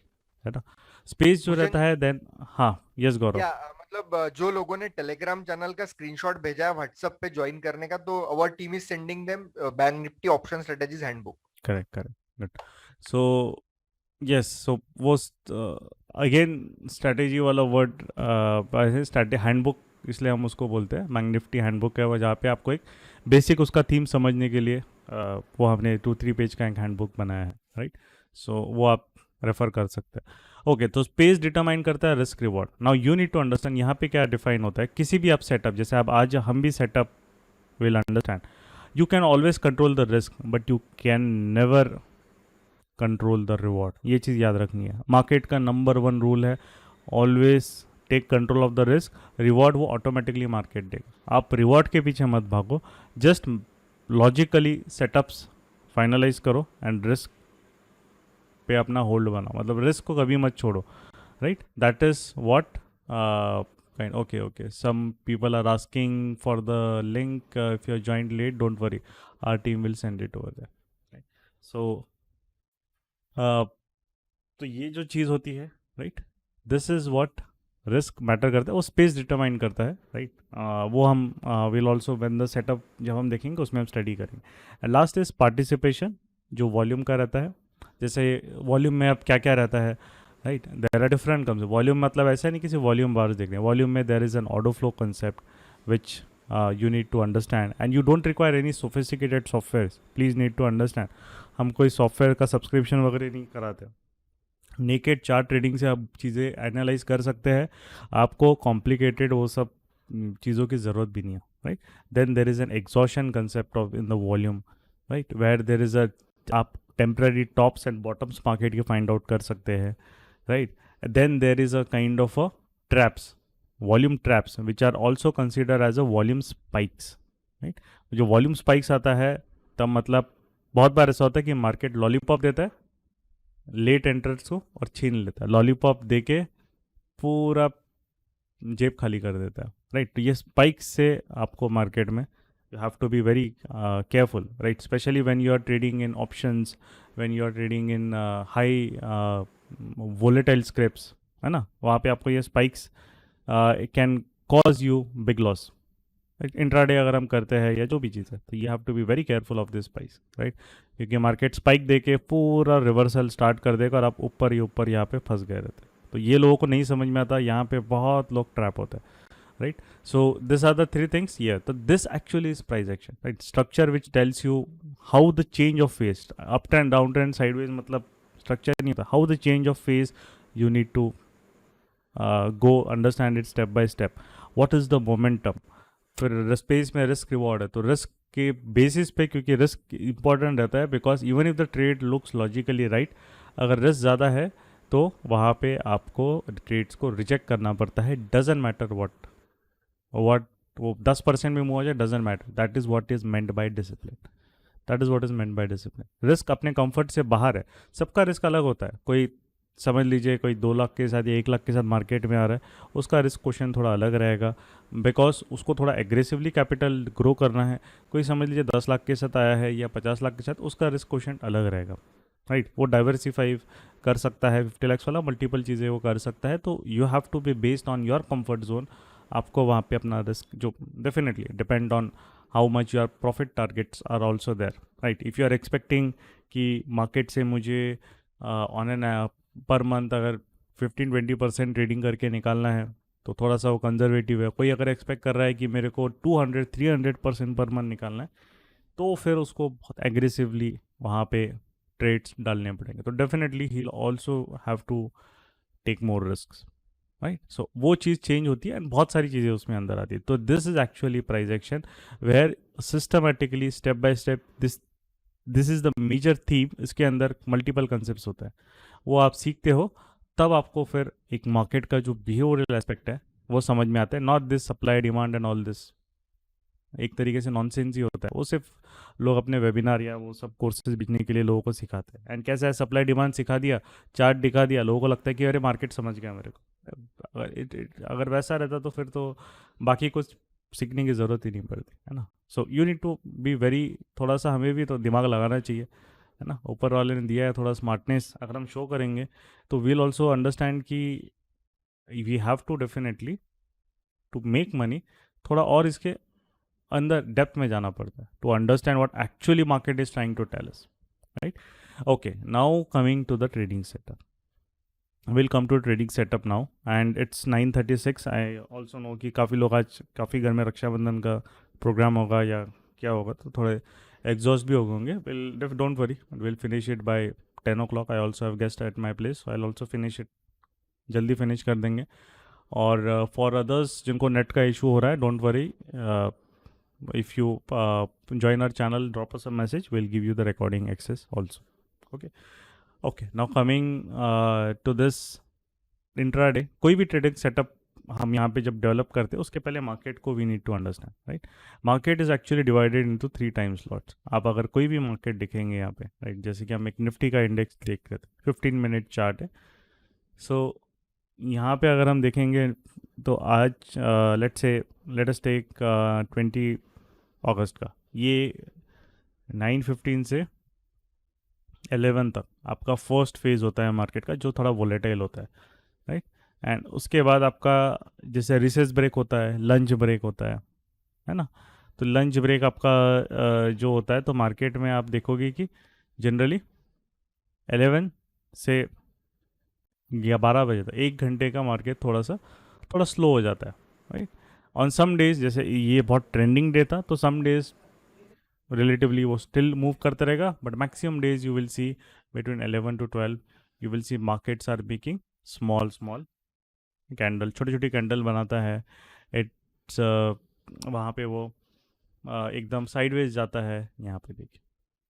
है ना? Space जो मुझे रहता है then, हाँ यस गौरव। या मतलब जो लोगों ने टेलीग्राम चैनल का स्क्रीनशॉट भेजा है व्हाट्सएप पे ज्वाइन करने का, तो our team is sending them bank Nifty option strategies handbook. Correct correct, good. So yes, so वो अगेन स्ट्रैटेजी वाला वर्ड, स्ट्रैटेजी हैंडबुक इसलिए हम उसको बोलते हैं, बैंक निफ्टी हैंडबुक है वो, जहाँ पे आपको एक बेसिक उसका थीम समझने के लिए वो हमने 2-3 पेज का एक हैंडबुक बनाया है, राइट? सो वो आप रेफर कर सकते हैं। ओके, तो स्पेस डिटरमाइन करता है risk reward. Now you need to understand यहाँ पे क्या डिफाइन होता है। किसी भी आप सेटअप, जैसे आप आज हम भी setup will understand, you can always control the risk but you can never control the reward, ये चीज़ याद रखनी है। मार्केट का नंबर 1 रूल है, always take control of the risk, reward वो ऑटोमेटिकली मार्केट देगा। आप रिवॉर्ड के पीछे मत भागो, जस्ट लॉजिकली सेटअप्स फाइनलाइज करो एंड रिस्क पे अपना होल्ड बनाओ, मतलब रिस्क को कभी मत छोड़ो, right? That is what kind. Okay, some people are asking for the link. If you joined late, don't worry, our team will send it over there, right? So तो ये जो चीज़ होती है, right, this is what risk matter करता है, वो space determine करता है, राइट? वो हम will also when the setup जब हम देखेंगे उसमें हम स्टडी करेंगे। एंड लास्ट इज पार्टिसिपेशन, जो वॉल्यूम का रहता है। जैसे वॉल्यूम में अब क्या क्या रहता है, right? There are different comes. Volume मतलब ऐसा नहीं किसी वॉल्यूम बार्स देख रहे हैं, वॉल्यूम में देर is N order flow concept which you need to understand and you don't require any sophisticated softwares, please need to understand। हम कोई सॉफ्टवेयर का सब्सक्रिप्शन वगैरह नहीं कराते, नेकेड चार्ट ट्रेडिंग से आप चीज़ें एनालाइज कर सकते हैं, आपको कॉम्प्लिकेटेड वो सब चीज़ों की ज़रूरत भी नहीं है, right? Then there is an exhaustion concept of in the volume, right, where there is a, आप temporary tops and bottoms market के फाइंड आउट कर सकते हैं, राइट? Then there is a kind of a traps, volume traps which are also consider as a volume spikes, right? जो volume spikes आता है तब मतलब बहुत बार ऐसा होता है कि मार्केट लॉलीपॉप देता है लेट एंटर्स को और छीन लेता है, लॉलीपॉप दे के पूरा जेब खाली कर देता है, राइट? तो ये स्पाइक्स से आपको मार्केट में you have to be very careful, right? Specially when you are trading in options, when you are trading in high volatile scripts, है ना, वहाँ पे आपको ये spikes can cause you big loss, intraday अगर हम करते हैं या जो भी चीज़ है, तो you have to be very careful of this spikes, right? क्योंकि मार्केट स्पाइक देके पूरा रिवर्सल स्टार्ट कर देगा और आप ऊपर ही ऊपर यहाँ पे फंस गए रहते, तो ये लोगों को नहीं समझ में आता, यहाँ पे बहुत लोग ट्रैप होते हैं, right? So this are the 3 things here. तो this actually is price action, right? Structure which tells you how the change of phase, up trend down trend sideways, मतलब स्ट्रक्चर नहीं होता, how the change of phase you need to go understand it step by step, what is the momentum. फिर space में risk reward है, तो risk के basis पे, क्योंकि रिस्क इंपॉर्टेंट रहता है, because even if the trade looks logically right, अगर रिस्क ज़्यादा है तो वहाँ पे आपको ट्रेड्स को रिजेक्ट करना पड़ता है, डजेंट मैटर व्हाट वो 10% भी मूव हो जाए, doesn't matter, that is what is meant by discipline, that is what is meant by discipline. Risk अपने कंफर्ट से बाहर है, सबका रिस्क अलग होता है। कोई समझ लीजिए कोई 2 लाख के साथ या 1 लाख के साथ मार्केट में आ रहा है, उसका रिस्क क्वेश्चन थोड़ा अलग रहेगा, बिकॉज उसको थोड़ा एग्रेसिवली कैपिटल ग्रो करना है। कोई समझ लीजिए 10 लाख के साथ आया है या 50 लाख के साथ, उसका रिस्क क्वेश्चन अलग रहेगा, राइट? वो डाइवर्सिफाई कर सकता है, 50 लाख वाला मल्टीपल चीज़ें वो कर सकता है। तो you have to be based on your comfort zone, आपको वहाँ पे अपना रिस्क जो definitely depend on how much your profit targets are also there, right? If you are expecting कि मार्केट से मुझे ऑन एन पर मंथ अगर 15-20% trading करके निकालना है, तो थोड़ा सा वो कंजर्वेटिव है। कोई अगर एक्सपेक्ट कर रहा है कि मेरे को 200-300% पर मंथ निकालना है, तो फिर उसको बहुत एग्रेसिवली वहाँ पे ट्रेड्स डालने पड़ेंगे, तो डेफिनेटली ही also have to take more risk, right? So वो चीज़ चेंज होती है एंड बहुत सारी चीज़ें उसमें अंदर आती है। तो this is actually price action, where systematically step by step this is the major theme. इसके अंदर मल्टीपल कंसेप्ट होता है, वो आप सीखते हो, तब आपको फिर एक मार्केट का जो बिहेवियरल एस्पेक्ट है वो समझ में आता है, not this supply demand and all this एक तरीके से नॉनसेंस ही होता है, वो सिर्फ लोग अपने वेबिनार या वो सब कोर्सेज बेचने के लिए लोगों को सिखाते हैं। एंड कैसा है, सप्लाई डिमांड सिखा दिया, चार्ट दिखा दिया, लोगों को लगता है कि अरे मार्केट समझ गया मेरे को। अगर वैसा रहता तो फिर तो बाकी कुछ सीखने की ज़रूरत ही नहीं पड़ती, है ना। So you need to be very, थोड़ा सा हमें भी तो दिमाग लगाना चाहिए, है ना। ऊपर वाले ने दिया है थोड़ा स्मार्टनेस, अगर हम शो करेंगे तो वील ऑल्सो अंडरस्टैंड कि we have to definitely to make money, थोड़ा और इसके अंदर डेप्थ में जाना पड़ता है to understand what actually market is trying to tell us, right. Okay, now coming to the trading setup, will come to trading setup now and it's 9:36। I also know कि काफ़ी लोग आज, काफ़ी घर में रक्षाबंधन का प्रोग्राम होगा या क्या होगा, तो थोड़े एग्जॉस्ट भी हो होंगे। Will don't worry, will finish it by 10 o'clock। I also have guest at my place, I also finish it, जल्दी फिनिश कर देंगे। और फॉर अदर्स जिनको नेट का इशू हो रहा है, don't worry, if you join our channel, drop us a message, we'll give you the recording access also. Okay, now coming to this intraday, कोई भी ट्रेडिंग सेटअप हम यहाँ पे जब डेवलप करते हैं उसके पहले मार्केट को we need to understand, right. Market is actually divided into 3 time slots. आप अगर कोई भी मार्केट दिखेंगे यहाँ पे, राइट, जैसे कि हम एक निफ्टी का इंडेक्स देख रहे थे, 15 मिनट चार्ट है। सो यहाँ पे अगर हम देखेंगे तो आज लेट अस टेक 20 अगस्त का, ये 9:15 से 11 तक आपका फर्स्ट फेज़ होता है मार्केट का, जो थोड़ा वोलेटाइल होता है, राइट। एंड उसके बाद आपका जैसे रिसेस ब्रेक होता है, लंच ब्रेक होता है ना। तो लंच ब्रेक आपका जो होता है, तो मार्केट में आप देखोगे कि जनरली 11 से या 12 बजे तक 1 घंटे का मार्केट थोड़ा स्लो हो जाता है, राइट। ऑन सम डेज, जैसे ये बहुत ट्रेंडिंग डे था, तो सम डेज रिलेटिवली वो स्टिल मूव करते रहेगा, but maximum days you will see between 11 to 12 you will see markets are making small candle, छोटी छोटी कैंडल बनाता है। इट्स वहाँ पे वो एकदम साइडवेज जाता है, यहाँ पे देखिए,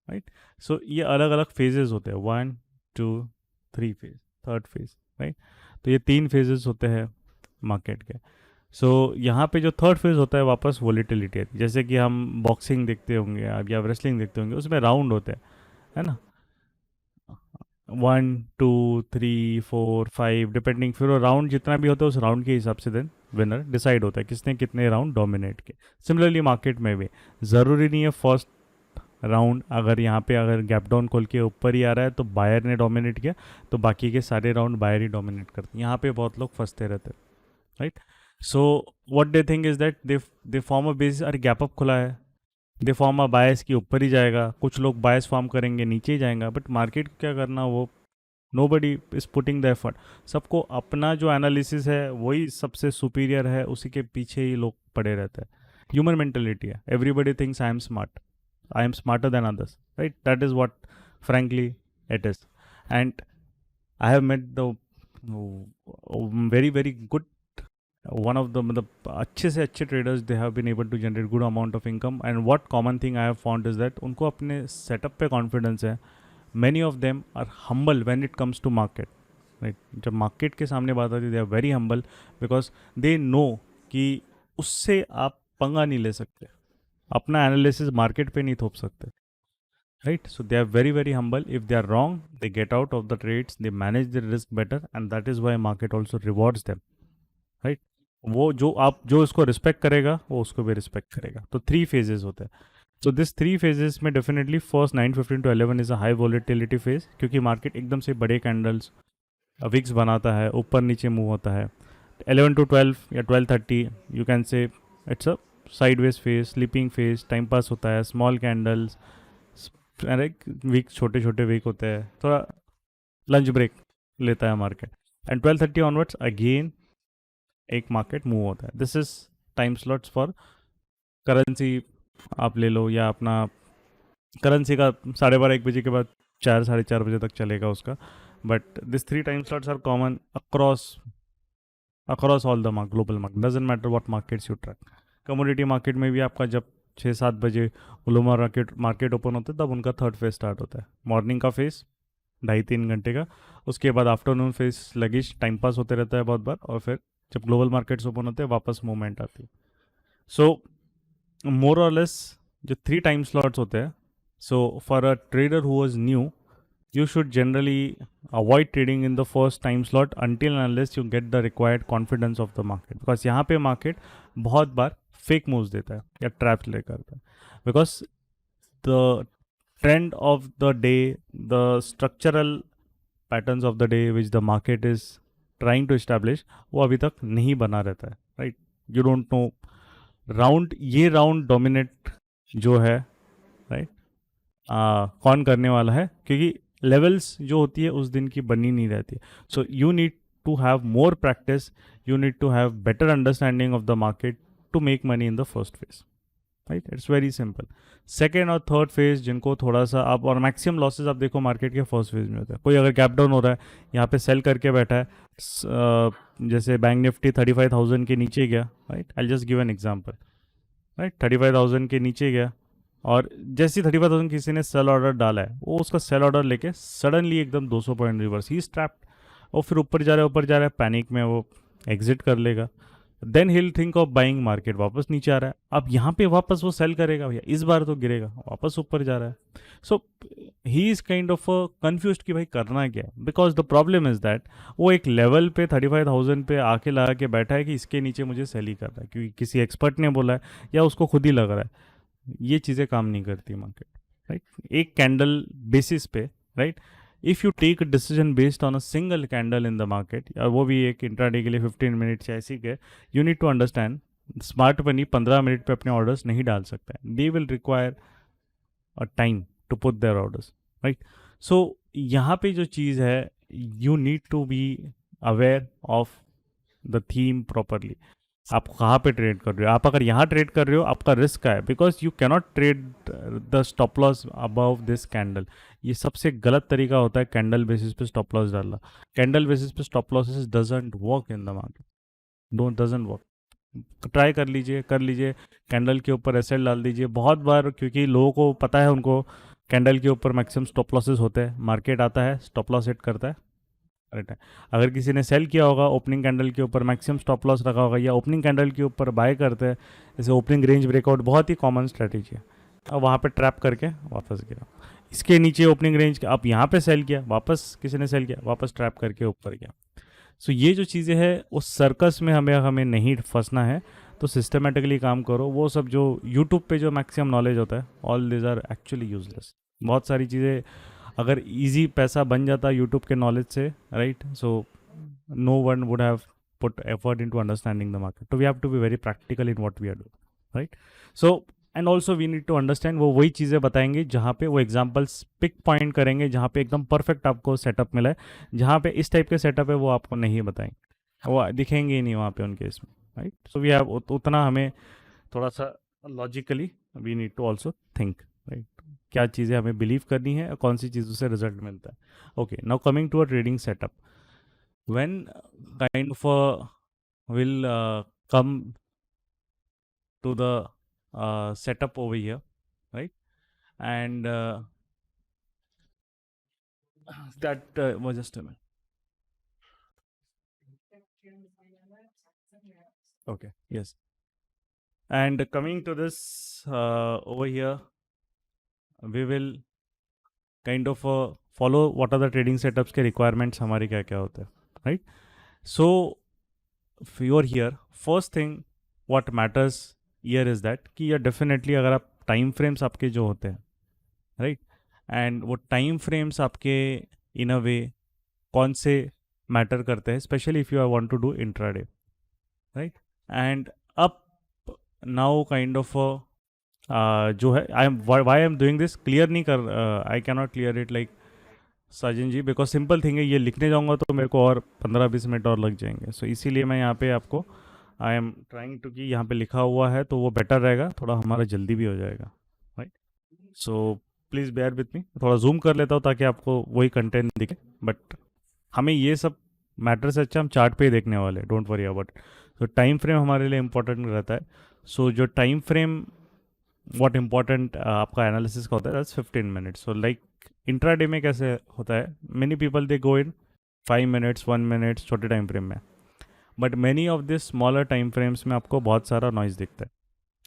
राइट। सो ये अलग अलग फेजेस होते हैं, 1 2 3 फेज, थर्ड फेज, राइट। तो ये 3 फेजेस होते हैं मार्केट के। सो यहाँ पे जो थर्ड फेज होता है, वापस वॉलीटिलिटी है। जैसे कि हम बॉक्सिंग देखते होंगे आप या रेसलिंग देखते होंगे, उसमें राउंड होते हैं, है ना, 1 2 3 4 5 डिपेंडिंग, फिर वो राउंड जितना भी होता है उस राउंड के हिसाब से देन विनर डिसाइड होता है, किसने कितने राउंड डोमिनेट किए। सिमिलरली मार्केट में भी ज़रूरी नहीं है फर्स्ट राउंड अगर यहाँ पे अगर गैप डाउन खोल के ऊपर ही आ रहा है तो बायर ने डोमिनेट किया, तो बाकी के सारे राउंड बायर ही डोमिनेट करते हैं। यहाँ पे बहुत लोग फंसते रहते हैं, right. So what they think is that they form a basis, अरे गैप अप खुला है, दे फॉर्म अ बायस की ऊपर ही जाएगा, कुछ लोग बायस फॉर्म करेंगे नीचे ही जाएगा, बट मार्केट क्या करना, वो nobody is putting the effort. सबको अपना जो एनालिसिस है वही सबसे सुपीरियर है, उसी के पीछे ही लोग पड़े रहते हैं। ह्यूमन मेंटेलिटी है, everybody thinks I am smart, I am smarter than others, right? That is what, frankly, it is. And I have met the very, very good, one of the अच्छे से अच्छे traders, they have been able to generate good amount of income. And what common thing I have found is that उनको अपने setup पे confidence है. Many of them are humble when it comes to market, right? जब market के सामने बात आती है, they are very humble because they know कि उससे आप पंगा नहीं ले सकते, अपना एनालिसिस मार्केट पे नहीं थोप सकते, राइट। So they are very very humble, if they are wrong they get out of the trades, they manage the risk better, and that is why market also rewards them, right. वो जो उसको respect करेगा वो उसको भी respect करेगा। तो 3 phases होते हैं। तो दिस 3 फेजेस में definitely first 9:15 to 11 is a high volatility phase, क्योंकि मार्केट एकदम से बड़े कैंडल्स विक्स बनाता है, ऊपर नीचे मूव होता है। 11 to 12 या 12:30 you can say it's a sideways phase, sleeping phase, time pass होता है, स्मॉल कैंडल्स, वीक छोटे छोटे वीक होते हैं, थोड़ा लंच ब्रेक लेता है मार्केट, एंड 12:30 ऑनवर्ड्स अगेन एक मार्केट मूव होता है। This is time slots for currency, आप ले लो, या अपना करेंसी का 12:30 1 बजे के बाद 4 साढ़े 4 बजे तक चलेगा उसका। But this 3 time slots are common across all the global market, doesn't matter what markets you track. Commodity market में भी आपका जब 6-7 बजे ग्लोबल मार्केट ओपन होता है, तब उनका थर्ड फेज स्टार्ट होता है। मॉर्निंग का फेज 2.5-3 घंटे का, उसके बाद आफ्टरनून फेज लगिश टाइम पास होते रहता है बहुत बार, और फिर जब ग्लोबल मार्केट्स ओपन होते हैं वापस मूवमेंट आती है। सो मोर और लेस जो 3 टाइम स्लॉट्स होते हैं, so for a trader who was new, you should generally avoid trading in the first time slot until and unless you get the required confidence of the market, because यहाँ पे market बहुत बार fake moves देता है या traps ले करता है, because the trend of the day, the structural patterns of the day which the market is trying to establish, वो अभी तक नहीं बना रहता है, right? You don't know ये राउंड डोमिनेट जो है, राइट, कौन करने वाला है, क्योंकि लेवल्स जो होती है उस दिन की बनी नहीं रहती. So you need to have more practice, you need to have better understanding of the market to make money in the first phase, right. It's very simple. Second और थर्ड फेज जिनको थोड़ा सा आप, और मैक्सिमम लॉसेज आप देखो market के first phase में होता है. कोई अगर गैप डाउन हो रहा है, यहाँ पे सेल करके बैठा है, जैसे बैंक निफ्टी 35,000 के नीचे गया, right, I just give an example, right, 35,000 के नीचे गया, और जैसे 35,000 किसी ने सेल ऑर्डर डाला है, वो उसका सेल ऑर्डर लेके सडनली एकदम 200 पॉइंट रिवर्स, ही स्ट्रैप्ड, और फिर ऊपर जा रहा है, पैनिक में वो एग्जिट कर लेगा. Then he'll think of buying, market वापस नीचे आ रहा है, अब यहाँ पे वापस वो सेल करेगा, भैया इस बार तो गिरेगा, वापस ऊपर जा रहा है. So he is kind of confuse कि भाई करना क्या है, because the problem is that वो एक लेवल पे 35,000 पे आके लगा के बैठा है कि इसके नीचे मुझे सेल ही करना है, क्योंकि किसी एक्सपर्ट ने बोला है या उसको खुद ही लग रहा है. ये चीज़ें काम नहीं करती मार्केट, राइट. एक कैंडल बेसिस पे, right, if you take a decision based on a single candle in the market, और वो भी एक इंट्राडे के लिए 15 मिनट या ऐसी के, you need to understand smart money 15 minute पे अपने ऑर्डर्स नहीं डाल सकता है. They will require a time to put their orders, right. So यहाँ पे जो चीज़ है, you need to be aware of the theme properly. आप कहाँ पे ट्रेड कर रहे हो, आप अगर यहाँ ट्रेड कर रहे हो आपका रिस्क का है, because you cannot trade the stop loss above this candle. ये सबसे गलत तरीका होता है कैंडल बेसिस पे स्टॉप लॉस डालना. कैंडल बेसिस पे stop losses doesn't work in the market, doesn't work. Try कर लीजिए कैंडल के ऊपर एसएल डाल दीजिए बहुत बार, क्योंकि लोगों को पता है, उनको कैंडल के ऊपर मैक्सिमम स्टॉप लॉसेस होते हैं. मार्केट आता है, स्टॉप लॉस हिट करता है, राइट है. अगर किसी ने सेल किया होगा ओपनिंग कैंडल के ऊपर, मैक्सिमम स्टॉप लॉस रखा होगा, या ओपनिंग कैंडल के ऊपर बाय करते हैं, जैसे ओपनिंग रेंज ब्रेकआउट बहुत ही कॉमन स्ट्रेटेजी है, अब वहाँ पे ट्रैप करके वापस गिरा. इसके नीचे ओपनिंग रेंज के आप यहाँ पे सेल किया, वापस किसी ने सेल किया, वापस ट्रैप करके ऊपर गया. सो ये जो चीज़ें हैं उस सर्कस में हमें नहीं फंसना है. तो सिस्टमेटिकली काम करो. वो सब जो यूट्यूब पे जो मैक्सिमम नॉलेज होता है, all this are actually useless. बहुत सारी चीज़ें अगर इजी पैसा बन जाता यूट्यूब के नॉलेज से, right, so no one would have put effort into understanding the market. तो we have to be very practical in what we are doing, right. So and also we need to understand, वो वही चीज़ें बताएंगे जहाँ पे वो examples pick point करेंगे, जहाँ पे एकदम परफेक्ट आपको सेटअप मिला है. जहाँ पे इस टाइप के सेटअप है वो आपको नहीं बताएंगे, वो दिखेंगे ही नहीं वहाँ पे उनके इसमें, राइट. सो वी हैव उतना हमें थोड़ा सा logically we need to also think, right, क्या चीज़ें हमें बिलीव करनी है और कौन सी चीज़ों से रिजल्ट मिलता है. Okay, now coming to a trading setup, when kind of will come to the setup over here, right, and that was just a minute. Okay, yes. And coming to this over here, we will kind of follow what are the trading setups के requirements हमारे क्या क्या होते हैं, right. So if you are here, first thing what matters here is that कि ये definitely अगर आप टाइम फ्रेम्स आपके जो होते हैं, राइट, एंड वो टाइम फ्रेम्स आपके इन अ वे कौन से मैटर करते हैं, specially if you want to do intraday, right. And up now kind of जो है, I am doing this, clear नहीं कर, I can not clear it like Sajan ji, because simple thing है, ये लिखने जाऊँगा तो मेरे को और 15-20 मिनट और लग जाएंगे. सो इसीलिए मैं यहाँ पे आपको आई एम ट्राइंग टू, कि यहाँ पे लिखा हुआ है तो वो बेटर रहेगा, थोड़ा हमारा जल्दी भी हो जाएगा, right. So please bear with me, थोड़ा जूम कर लेता हूँ ताकि आपको वही कंटेंट दिखे, बट हमें ये सब मैटर से अच्छा हम चार्ट पे ही देखने वाले, डोंट वरी अबाउट. तो टाइम फ्रेम हमारे लिए इंपॉर्टेंट रहता है. सो जो टाइम फ्रेम व्हाट इंपॉर्टेंट आपका एनालिसिस का होता है, that's 15 minutes. So like intraday में कैसे होता है, many people they go in 5 minutes 1 minutes छोटे टाइम फ्रेम में, but many of this smaller time frames में आपको बहुत सारा नॉइज़ दिखता है,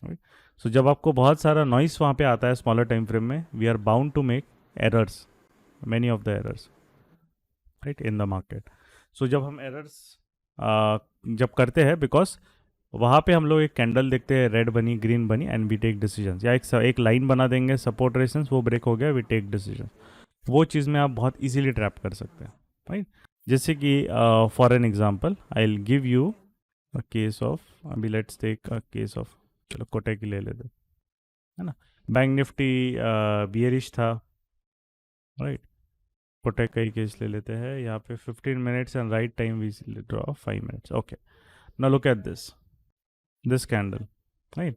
सो जब आपको बहुत सारा नॉइस वहाँ पे आता है स्मॉलर टाइम फ्रेम में, we are bound to make errors, many of the errors, right, in the market. So जब हम एरर्स जब करते हैं, बिकॉज वहाँ पे हम लोग एक कैंडल देखते हैं, रेड बनी, ग्रीन बनी, एंड वी टेक डिसीजंस, या एक लाइन बना देंगे सपोर्ट रेजिस्टेंस, वो ब्रेक हो गया, वी टेक डिसीजन. वो चीज़ में आप बहुत इजीली ट्रैप कर सकते हैं, राइट. जैसे कि for an example I will give you a case of, अभी let's take a case of, चलो कोटेक ले लेते हैं, है ना. बैंक निफ्टी बियरिश था, राइट. कोटेक का ही केस ले लेते हैं. यहाँ पे 15 minutes and right time we draw 5 minutes. Okay, now look at this candle, right.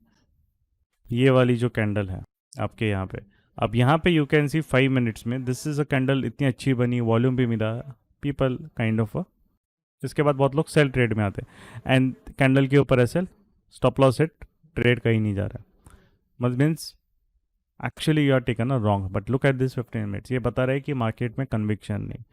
ये वाली जो कैंडल है आपके यहाँ पे, अब यहाँ पे यू कैन सी 5 मिनट्स में दिस इज अ कैंडल इतनी अच्छी बनी, वॉल्यूम भी मिला, पीपल काइंड ऑफ. इसके बाद बहुत लोग सेल ट्रेड में आते हैं, एंड कैंडल के ऊपर ऐसे स्टॉप लॉस हिट, ट्रेड कहीं नहीं जा रहा है. मत means actually you are taken a wrong, but look at this 15 minutes, ये बता रहा है कि मार्केट में कन्विक्शन नहीं.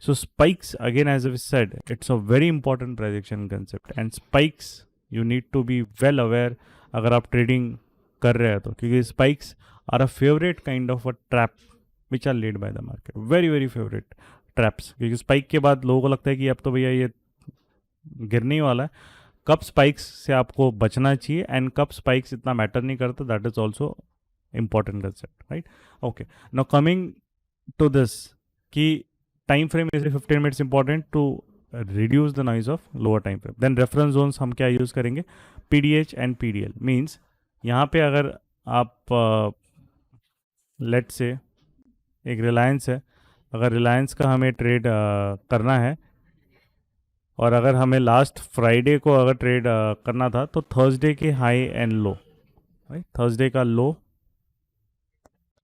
So spikes again as we said, it's a very important projection concept, and spikes you need to be well aware अगर आप trading कर रहे हैं तो, क्योंकि spikes are a favourite kind of a trap which are led by the market, very very favourite traps. क्योंकि spike के बाद लोगों को लगता है कि अब तो भैया ये गिरने ही वाला है. कब स्पाइक्स से आपको बचना चाहिए एंड कब स्पाइक्स इतना मैटर नहीं करता, that is also important concept, right? Okay, now coming to this, कि time frame is 15 minutes important to reduce the noise of lower time frame. Then reference zones हम क्या use करेंगे, PDH and PDL means यहाँ पे अगर आप let's say एक रिलायंस है, अगर रिलायंस का हमें ट्रेड करना है, और अगर हमें लास्ट फ्राइडे को अगर ट्रेड करना था, तो थर्सडे के high and low, right, Thursday का लो,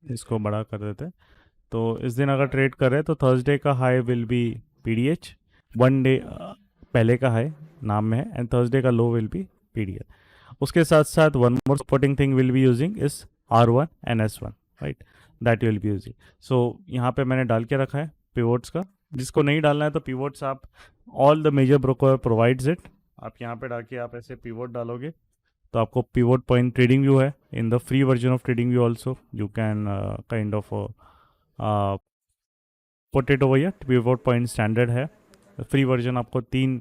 इसको बड़ा कर देते हैं. तो इस दिन अगर ट्रेड कर रहे हैं तो थर्सडे का high will be PDH, 1 day पहले का हाई नाम में है, एंड थर्सडे का लो विल बी PDL. उसके साथ साथ one more supporting thing will be using is R1 and S1, right, that will be using. So यहाँ पे मैंने डाल के रखा है पिवोट्स का. जिसको नहीं डालना है तो पिवोट्स आप, all the major broker provides it, आप यहाँ पे डाल के आप ऐसे पिवोट डालोगे तो आपको पिवोट पॉइंट ट्रेडिंग व्यू है. In the free version of trading view also you can kind of put it over here. Pivot point standard है, फ्री वर्जन आपको 3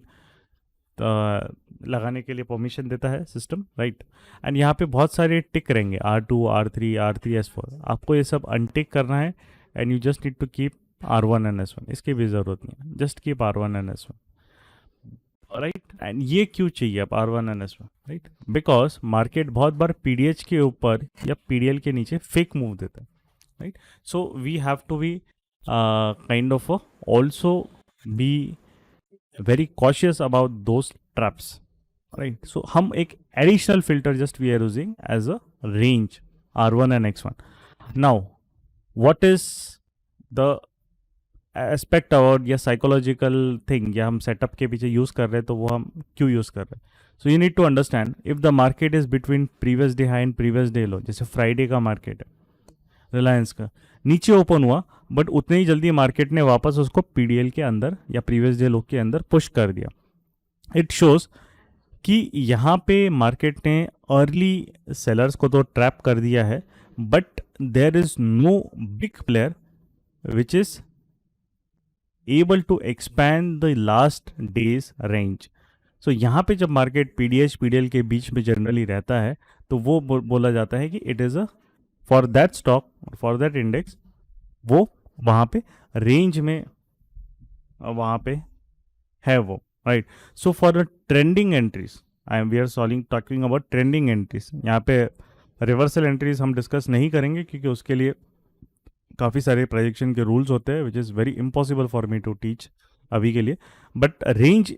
लगाने के लिए परमिशन देता है सिस्टम, राइट. एंड यहाँ पे बहुत सारे टिक रहेंगे, R2, R3, R3, S4, आपको ये सब अनटिक करना है, and you just need to keep R1 and S1. इसकी भी ज़रूरत नहीं है, just keep R1 and S1, right. And ये क्यों चाहिए आप R1 and S1, right, because market बहुत बार PDH के ऊपर या PDL के नीचे फेक मूव देता है, right. So we have to be kind of also be very cautious about those traps, right. So हम एक additional filter just we are using as a range R1 and X1. Now what is the aspect about या psychological thing या हम setup के पीछे use कर रहे हैं, तो वो हम क्यों यूज़ कर रहे हैं. So you need to understand, if the market is between previous day high and previous day low, जैसे फ्राइडे का मार्केट है, रिलायंस का नीचे ओपन हुआ, बट उतनी ही जल्दी मार्केट ने वापस उसको PDL के अंदर या प्रीवियस डे लो के अंदर पुश कर दिया. इट शोज कि यहाँ पे मार्केट ने अर्ली सेलर्स को तो ट्रैप कर दिया है, but there is no big player which is able to expand the last days range. So यहाँ पे जब मार्केट PDH PDL के बीच में जनरली रहता है, तो वो बोला जाता है कि it is a for that stock, for that index, वो वहाँ पे रेंज में वहाँ पे है वो, right. So for the trending entries, we are talking about trending entries. यहाँ पे रिवर्सल एंट्रीज हम डिस्कस नहीं करेंगे, क्योंकि उसके लिए काफ़ी सारे प्रोजेक्शन के रूल्स होते हैं, which is very impossible for me to teach अभी के लिए. बट रेंज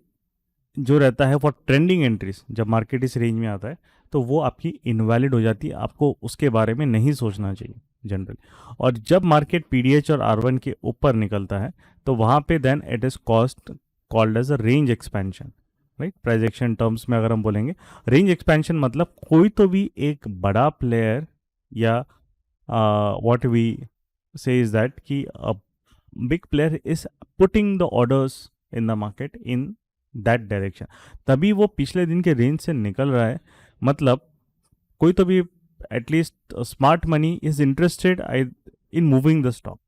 जो रहता है फॉर ट्रेंडिंग एंट्रीज, जब मार्केट इस रेंज में आता है तो वो आपकी इनवैलिड हो जाती है, आपको उसके बारे में नहीं सोचना चाहिए जनरली. और जब मार्केट PDH और R1 के ऊपर निकलता है, तो वहाँ पे then it is called as a range expansion, right. Projection terms में अगर हम बोलेंगे रेंज एक्सपेंशन मतलब कोई तो भी एक बड़ा प्लेयर या what we say is that कि a big player is putting the orders in the market in that direction. तभी वो पिछले दिन के रेंज से निकल रहा है, मतलब कोई तो भी at least smart money is interested in moving the stock.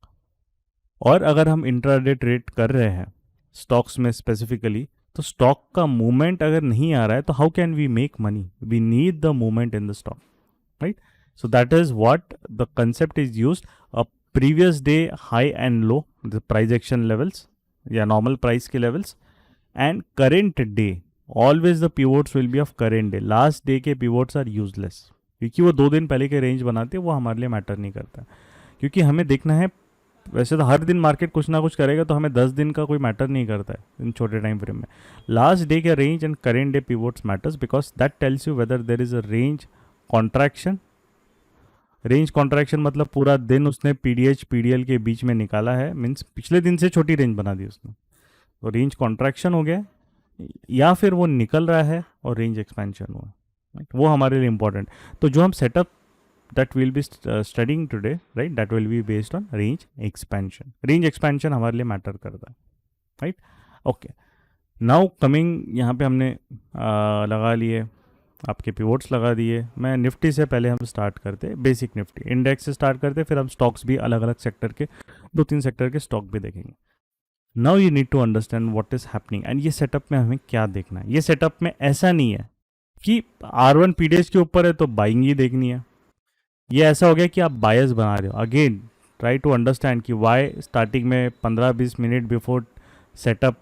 और अगर हम इंट्राडे ट्रेड कर रहे हैं स्टॉक्स में स्पेसिफिकली, तो स्टॉक का मूवमेंट अगर नहीं आ रहा है तो how can we make money? We need the movement in the stock, right? So that is what the concept is used. A previous day high and low, the price action levels या normal price के levels, and current day always the pivots will be of current day. Last day के pivots are useless क्योंकि वो 2 दिन पहले के range बनाते हैं, वो हमारे लिए मैटर नहीं करता, क्योंकि हमें देखना है। वैसे तो हर दिन मार्केट कुछ ना कुछ करेगा, तो हमें 10 दिन का कोई मैटर नहीं करता है इन छोटे टाइम फ्रेम में। लास्ट डे के range and current day pivots matters because that tells you whether there is a range contraction. Range contraction मतलब पूरा दिन उसने पीडीएच पीडीएल के बीच में निकाला है, मीन्स पिछले दिन से छोटी रेंज बना दी उसने, तो रेंज कॉन्ट्रैक्शन हो गया, या फिर वो निकल रहा है और रेंज एक्सपेंशन हुआ, right? वो हमारे लिए इंपॉर्टेंट। तो जो हम setup that we'll be studying today, right, that will be based on range expansion. Range expansion हमारे लिए मैटर करता है, right? Okay, now coming, यहाँ पे हमने लगा लिए आपके पिवोट्स लगा दिए। मैं निफ्टी से पहले हम स्टार्ट करते, बेसिक निफ्टी इंडेक्स से स्टार्ट करते, फिर हम स्टॉक्स भी अलग अलग सेक्टर के 2-3 सेक्टर के स्टॉक भी देखेंगे। Now you need to understand what is happening and ये सेटअप में हमें क्या देखना है। ये सेटअप में ऐसा नहीं है कि R1 पीडीएच के ऊपर है तो बाइंग ही देखनी है। ये ऐसा हो गया कि आप बायस बना रहे हो। अगेन ट्राई टू अंडरस्टैंड कि वाई स्टार्टिंग में 15-20 मिनट बिफोर सेटअप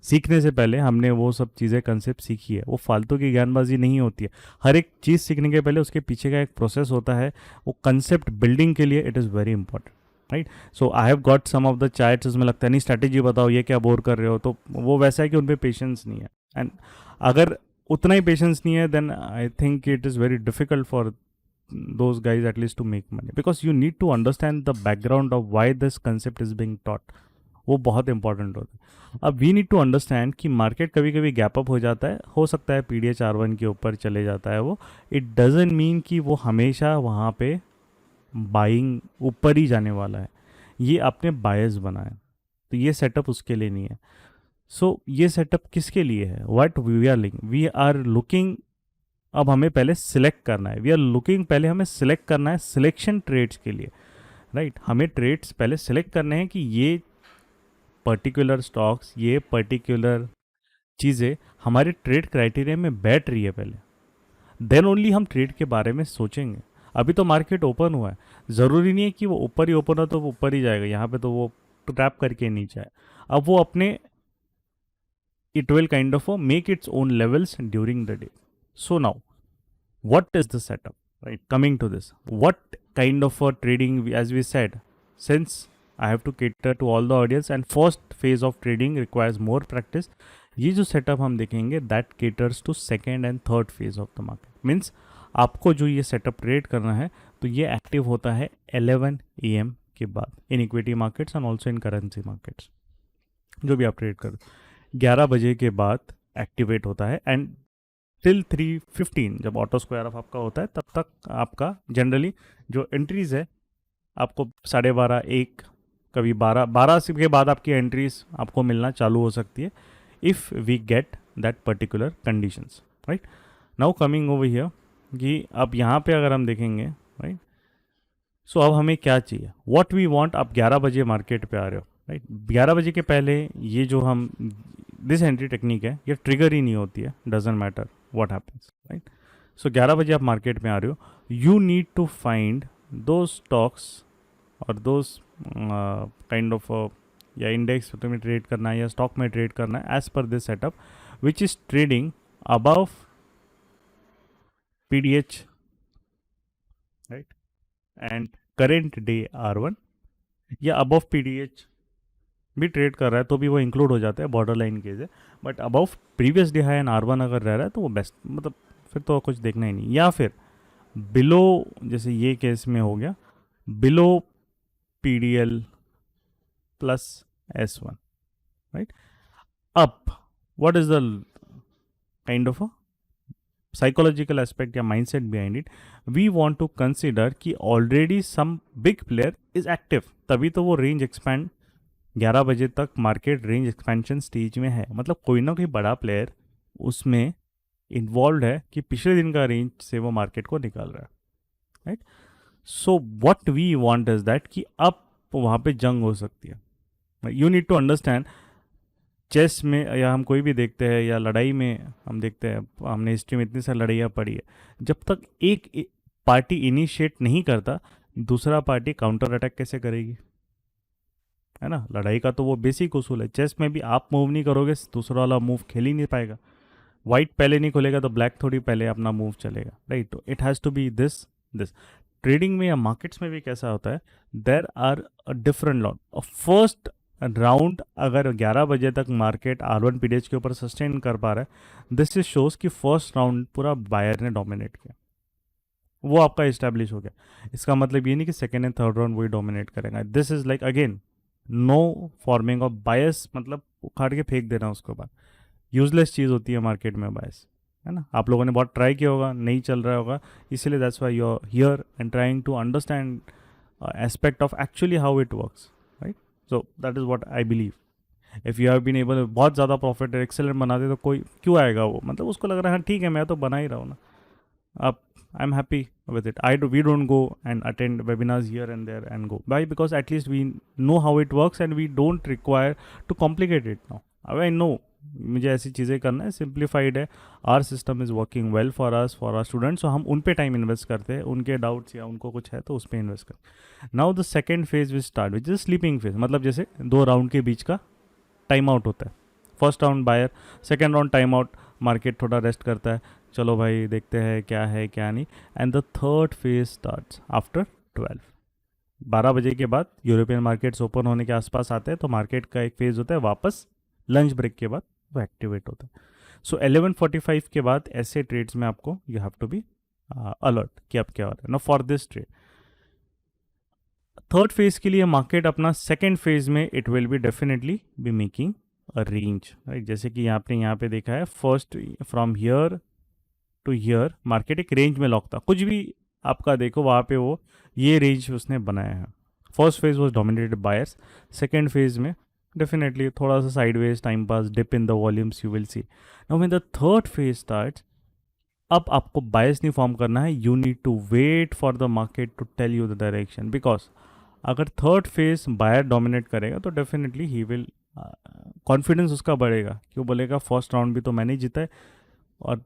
सीखने से पहले हमने वो सब चीज़ें कंसेप्ट सीखी है। वो फालतू की ज्ञानबाजी नहीं होती है। हर एक चीज़ सीखने के पहले उसके पीछे का एक प्रोसेस होता है, वो कंसेप्ट बिल्डिंग के लिए it is very important, right? So I have got some of the charts, उसमें लगता है नहीं स्ट्रैटेजी बताओ, ये क्या बोर कर रहे हो, तो वो वैसा है कि उनपे पेशेंस नहीं है। एंड अगर उतना ही पेशेंस नहीं है then I think it is very difficult for those guys at least to make money, because you need to understand the background of why this concept is being taught. वो बहुत important होता है। अब we need to understand कि market कभी कभी gap up हो जाता है, हो सकता है पीडीएच R1 के ऊपर चले जाता है वो, इट डजंट मीन कि वो हमेशा वहाँ पे बाइंग ऊपर ही जाने वाला है। ये आपने बायस बनाया, तो ये सेटअप उसके लिए नहीं है। सो ये सेटअप किसके लिए है? व्हाट वी आर लुकिंग, अब हमें पहले सिलेक्ट करना है, वी आर लुकिंग, पहले हमें सिलेक्ट करना है सिलेक्शन ट्रेड्स के लिए, राइट? हमें ट्रेड्स पहले सिलेक्ट करने हैं कि ये पर्टिकुलर स्टॉक्स, ये पर्टिकुलर चीज़ें हमारे ट्रेड क्राइटेरिया में बैठ रही है पहले, देन ओनली हम ट्रेड के बारे में सोचेंगे। अभी तो मार्केट ओपन हुआ है, ज़रूरी नहीं है कि वो ऊपर ही ओपन हो तो वो ऊपर ही जाएगा, यहाँ पे तो वो ट्रैप करके नीचे आए। अब वो अपने it will kind of make its own levels during the day. So now, what is the setup, right? Coming to this, what kind of a trading, as we said, since I have to cater to all the audience and first phase of trading requires more practice, ये जो setup हम देखेंगे that caters to second and third phase of the market. Means आपको जो ये setup trade करना है तो ये active होता है 11 AM के बाद in equity markets and also in currency markets। जो भी आप ट्रेड कर 11 बजे के बाद एक्टिवेट होता है एंड टिल 3:15 जब ऑटो स्क्वायर ऑफ आपका होता है तब तक आपका जनरली जो एंट्रीज है आपको 12:30 1 कभी 12 से के बाद आपकी एंट्रीज आपको मिलना चालू हो सकती है if we get that particular conditions, right? Now coming over here कि अब यहाँ पे अगर हम देखेंगे, राइट, सो अब हमें क्या चाहिए, व्हाट वी वांट। आप 11 बजे मार्केट पे आ रहे हो, राइट? 11 बजे के पहले ये जो हम दिस एंट्री टेक्निक है ये ट्रिगर ही नहीं होती है, doesn't matter what happens, right? So 11 बजे आप मार्केट में आ रहे हो, you need to find those stocks और those kind of या इंडेक्स तुम्हें ट्रेड करना है या स्टॉक में ट्रेड करना है as per this setup which is trading above PDH, right, and current day R1 या above PDH भी ट्रेड कर रहा है तो भी वो इंक्लूड हो जाता है, बॉर्डर लाइन केस है। But above previous day high and R1 अगर रह रहा है तो वो बेस्ट, मतलब फिर तो कुछ देखना ही नहीं। या फिर बिलो, जैसे ये केस में हो गया below PDL plus S1, right? अब what is the kind of psychological aspect या mindset behind it, we want to consider कि already some big player is active, तभी तो वो रेंज एक्सपैंड 11 बजे तक मार्केट रेंज एक्सपेंशन स्टेज में है। मतलब कोई ना कोई बड़ा प्लेयर उसमें इन्वॉल्व है कि पिछले दिन का रेंज से वो मार्केट को निकाल रहा है, right. So what we want is that कि अब वहाँ पे जंग हो सकती है. You need to understand, chess में या हम कोई भी देखते हैं या लड़ाई में हम देखते हैं, हमने हिस्ट्री में इतनी सारी लड़ाइयाँ पढ़ी है, जब तक एक पार्टी इनिशिएट नहीं करता दूसरा पार्टी काउंटर अटैक कैसे करेगी, है ना. लड़ाई का तो वो बेसिक उसूल है. चेस में भी आप मूव नहीं करोगे दूसरा वाला मूव खेल ही नहीं पाएगा. वाइट पहले नहीं खोलेगा तो ब्लैक थोड़ी पहले अपना मूव चलेगा, राइट. तो it has to be this this. Trading में या मार्केट्स में भी कैसा होता है, there are different lot. First round अगर 11 बजे तक मार्केट R1 पीरियड्स के ऊपर सस्टेन कर पा रहा है, दिस इज शोज कि फर्स्ट राउंड पूरा बायर ने डोमिनेट किया, वो आपका इस्टेब्लिश हो गया. इसका मतलब ये नहीं कि सेकेंड एंड थर्ड राउंड वही डोमिनेट करेगा. This is like again no forming of bias, मतलब उखाड़ के फेंक देना उसके बाद. यूजलेस चीज़ होती है मार्केट में बायस, है ना. आप लोगों ने बहुत ट्राई किया होगा, नहीं चल रहा होगा, इसीलिए that's why you are here and trying to understand aspect of actually how it works, right. So that is what I believe. If you have been able, बहुत ज़्यादा प्रॉफिट एक्सेलेंट बनाते तो कोई क्यों आएगा वो, मतलब उसको लग रहा है हाँ ठीक है मैं तो बना ही रहा हूँ ना. आप, I am happy with it. We don't go and attend webinars here and there and go. Why? Because at least we know how it works and we don't require to complicate it now. अब I know मुझे ऐसी चीज़ें करना है, simplified है. Our system is working well for us, for our students. So हम उन पे टाइम इन्वेस्ट करते हैं, उनके डाउट्स या उनको कुछ है तो उस पर इन्वेस्ट करते. Now the second phase which start which is sleeping phase. मतलब जैसे 2 राउंड के बीच का टाइम आउट होता है. First round buyer, second round time out, market थोड़ा रेस्ट करता है, चलो भाई देखते हैं क्या है क्या नहीं. And the third phase starts after 12 बजे के बाद. यूरोपियन मार्केट्स ओपन होने के आसपास आते हैं तो मार्केट का एक फेज होता है वापस लंच ब्रेक के बाद वो एक्टिवेट होता है. सो 11:45 के बाद ऐसे ट्रेड्स में आपको you have to be alert कि अब क्या हो रहा है. No for this trade third phase के लिए मार्केट अपना सेकेंड फेज में it will be definitely be making a range, right. जैसे कि आपने यहाँ पे देखा है first from here to here market एक रेंज में लॉक था. कुछ भी आपका देखो वहाँ पे वो ये रेंज उसने बनाया है. First phase was dominated buyers. Second phase में डेफिनेटली थोड़ा सा sideways time pass dip in the volumes you will see. Now when the third phase starts, अब आपको बायस नहीं फॉर्म करना है. You need to wait for the market to tell you the direction. Because अगर third phase buyer dominate करेगा तो definitely he will confidence उसका बढ़ेगा, क्यों बोलेगा फर्स्ट राउंड भी तो मैंने जीता है और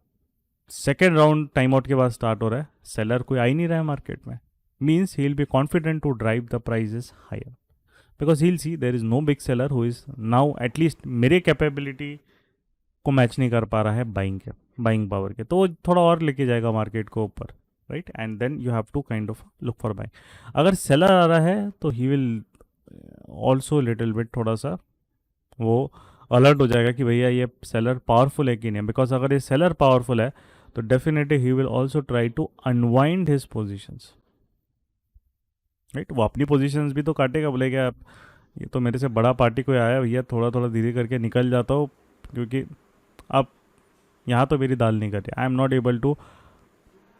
सेकेंड राउंड टाइम आउट के बाद स्टार्ट हो रहा है, सेलर कोई आ ही नहीं रहा है मार्केट में. Means he will be confident to drive the prices higher because he will see there is no big seller who is now at least मेरे कैपेबिलिटी को मैच नहीं कर पा रहा है बाइंग पावर के, तो वो थोड़ा और लेके जाएगा मार्केट को ऊपर, right. And then you have to kind of look for buying. अगर सेलर आ रहा है तो he will also little bit थोड़ा सा वो अलर्ट हो जाएगा कि भैया ये सेलर पावरफुल है कि नहीं. बिकॉज अगर ये सेलर पावरफुल है तो definitely he will also try to unwind his positions, right. वो अपनी पोजिशंस भी तो काटेगा, बोलेगा ये तो मेरे से बड़ा पार्टी कोई आया भैया, थोड़ा थोड़ा धीरे करके निकल जाता हूँ क्योंकि अब यहाँ तो मेरी दाल नहीं कटी. I am not able to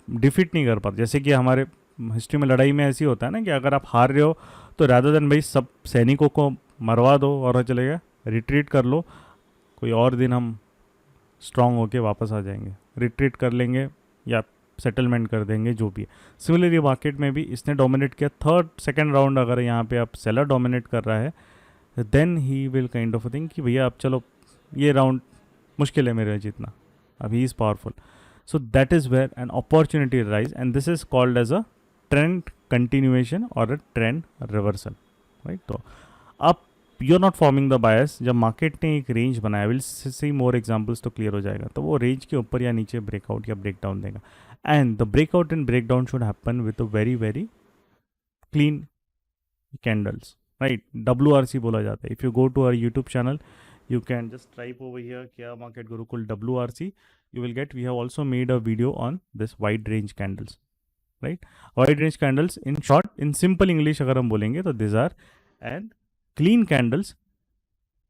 defeat नहीं कर पाता. जैसे कि हमारे हिस्ट्री में लड़ाई में ऐसी होता है ना कि अगर आप हार रहे हो तो रादर देन भाई सब सैनिकों को मरवा दो और चलेगा, रिट्रीट कर लो, कोई और दिन हम स्ट्रांग होके वापस आ जाएंगे, रिट्रीट कर लेंगे या सेटलमेंट कर देंगे जो भी है. सिमिलरली मार्केट में भी इसने डोमिनेट किया. थर्ड सेकंड राउंड अगर यहाँ पे आप सेलर डोमिनेट कर रहा है then he will kind of think कि भैया अब चलो ये राउंड मुश्किल है मेरे जीतना, अब he is powerful. So that is where an opportunity rise and this is called as a trend continuation और अ ट्रेंड रिवर्सल, राइट. तो अब you are not forming the bias. जब मार्केट ने एक रेंज बनाया, विल सी मोर एग्जांपल्स तो clear हो जाएगा, तो वो रेंज के ऊपर या नीचे ब्रेकआउट या ब्रेकडाउन देगा. And the breakout and breakdown should happen with a very very clean candles, right. WRC बोला जाता है. If you go to our YouTube channel you can just type over here Kya Market Gurukul WRC. You will get, we have also made a video on this wide range candles, right. Wide range candles in short, in simple English अगर हम बोलेंगे तो these are and clean candles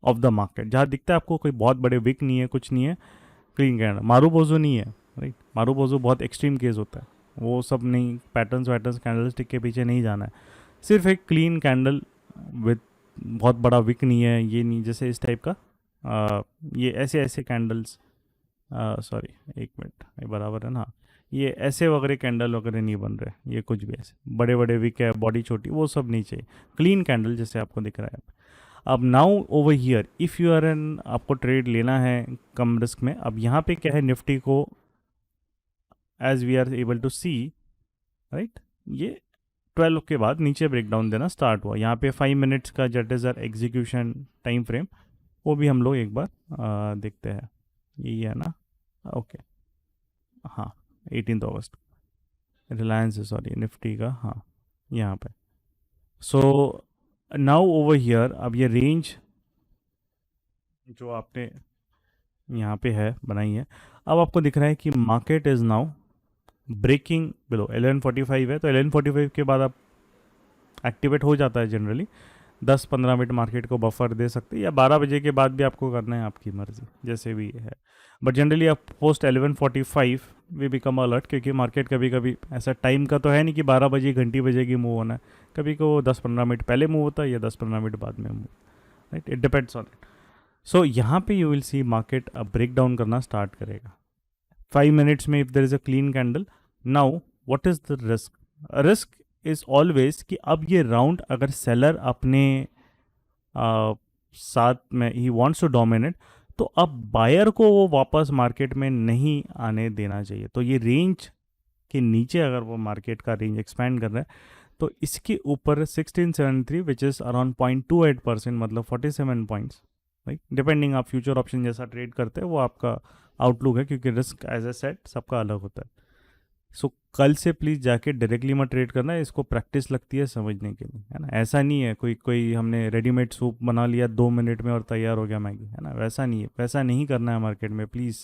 of the market. जहाँ दिखता है आपको कोई बहुत बड़े विक नहीं है, कुछ नहीं है, क्लीन कैंडल. मारूबोजो नहीं है, राइट. मारूबोजो बहुत एक्सट्रीम केस होता है, वो सब नहीं, पैटर्न्स कैंडल स्टिक के पीछे नहीं जाना है. सिर्फ एक क्लीन कैंडल विथ बहुत बड़ा विक नहीं है, ये नहीं, जैसे इस टाइप का ये ऐसे कैंडल्स सॉरी, एक मिनट, ये बराबर है ना? ये ऐसे वगैरह कैंडल वगैरह नहीं बन रहे, ये कुछ भी ऐसे बड़े बड़े विक है, बॉडी छोटी, वो सब नहीं चाहिए। क्लीन कैंडल जैसे आपको दिख रहा है। अब now over here if you are an, आपको ट्रेड लेना है कम रिस्क में। अब यहाँ पे क्या है, निफ्टी को as we are able to see, right, ये 12 के बाद नीचे ब्रेकडाउन देना स्टार्ट हुआ। यहाँ पे 5 मिनट्स का जट is our execution time frame, वो भी हम लोग एक बार देखते हैं। यही है ना? ओके, हाँ, 18 अगस्त, रिलायंस, सॉरी, निफ्टी का, हाँ, यहाँ पे। सो नाउ ओवर हियर, अब ये रेंज जो आपने यहाँ पे है बनाई है, अब आपको दिख रहा है कि market is now breaking below 11:45 है, तो 11:45 के बाद आप एक्टिवेट हो जाता है जनरली। 10-15 मिनट मार्केट को बफर दे सकते हैं, या 12 बजे के बाद भी आपको करना है, आपकी मर्जी, जैसे भी है। बट जनरली आप पोस्ट 11:45 वी बिकम अलर्ट, क्योंकि मार्केट कभी कभी ऐसा टाइम का तो है नहीं कि 12 बजे घंटी बजेगी मूव होना है। कभी को 10-15 मिनट पहले मूव होता है या 10-15 मिनट बाद में move, right, it depends on it. So यहाँ पे यू विल सी मार्केट अब ब्रेक डाउन करना स्टार्ट करेगा 5 मिनट्स में, if there is a clean candle. Now what is the risk? Risk is always कि अब ये राउंड अगर सेलर अपने साथ में ही वांट्स टू डोमिनेट, तो अब बायर को वो वापस मार्केट में नहीं आने देना चाहिए। तो ये रेंज के नीचे अगर वो मार्केट का रेंज एक्सपैंड कर रहा है, तो इसके ऊपर 1673 विच इज़ अराउंड 0.28%, मतलब 47 पॉइंट्स, राइट, डिपेंडिंग आप फ्यूचर ऑप्शन जैसा ट्रेड करते हैं वो आपका आउटलुक है, क्योंकि रिस्क एज ए सेट सबका अलग होता है। सो कल से प्लीज़ जाके डायरेक्टली मत ट्रेड करना, इसको प्रैक्टिस लगती है समझने के लिए, है ना? ऐसा नहीं है कोई कोई हमने रेडीमेड सूप बना लिया 2 मिनट में और तैयार हो गया मैगी, है ना? वैसा नहीं है, वैसा नहीं करना है मार्केट में। Please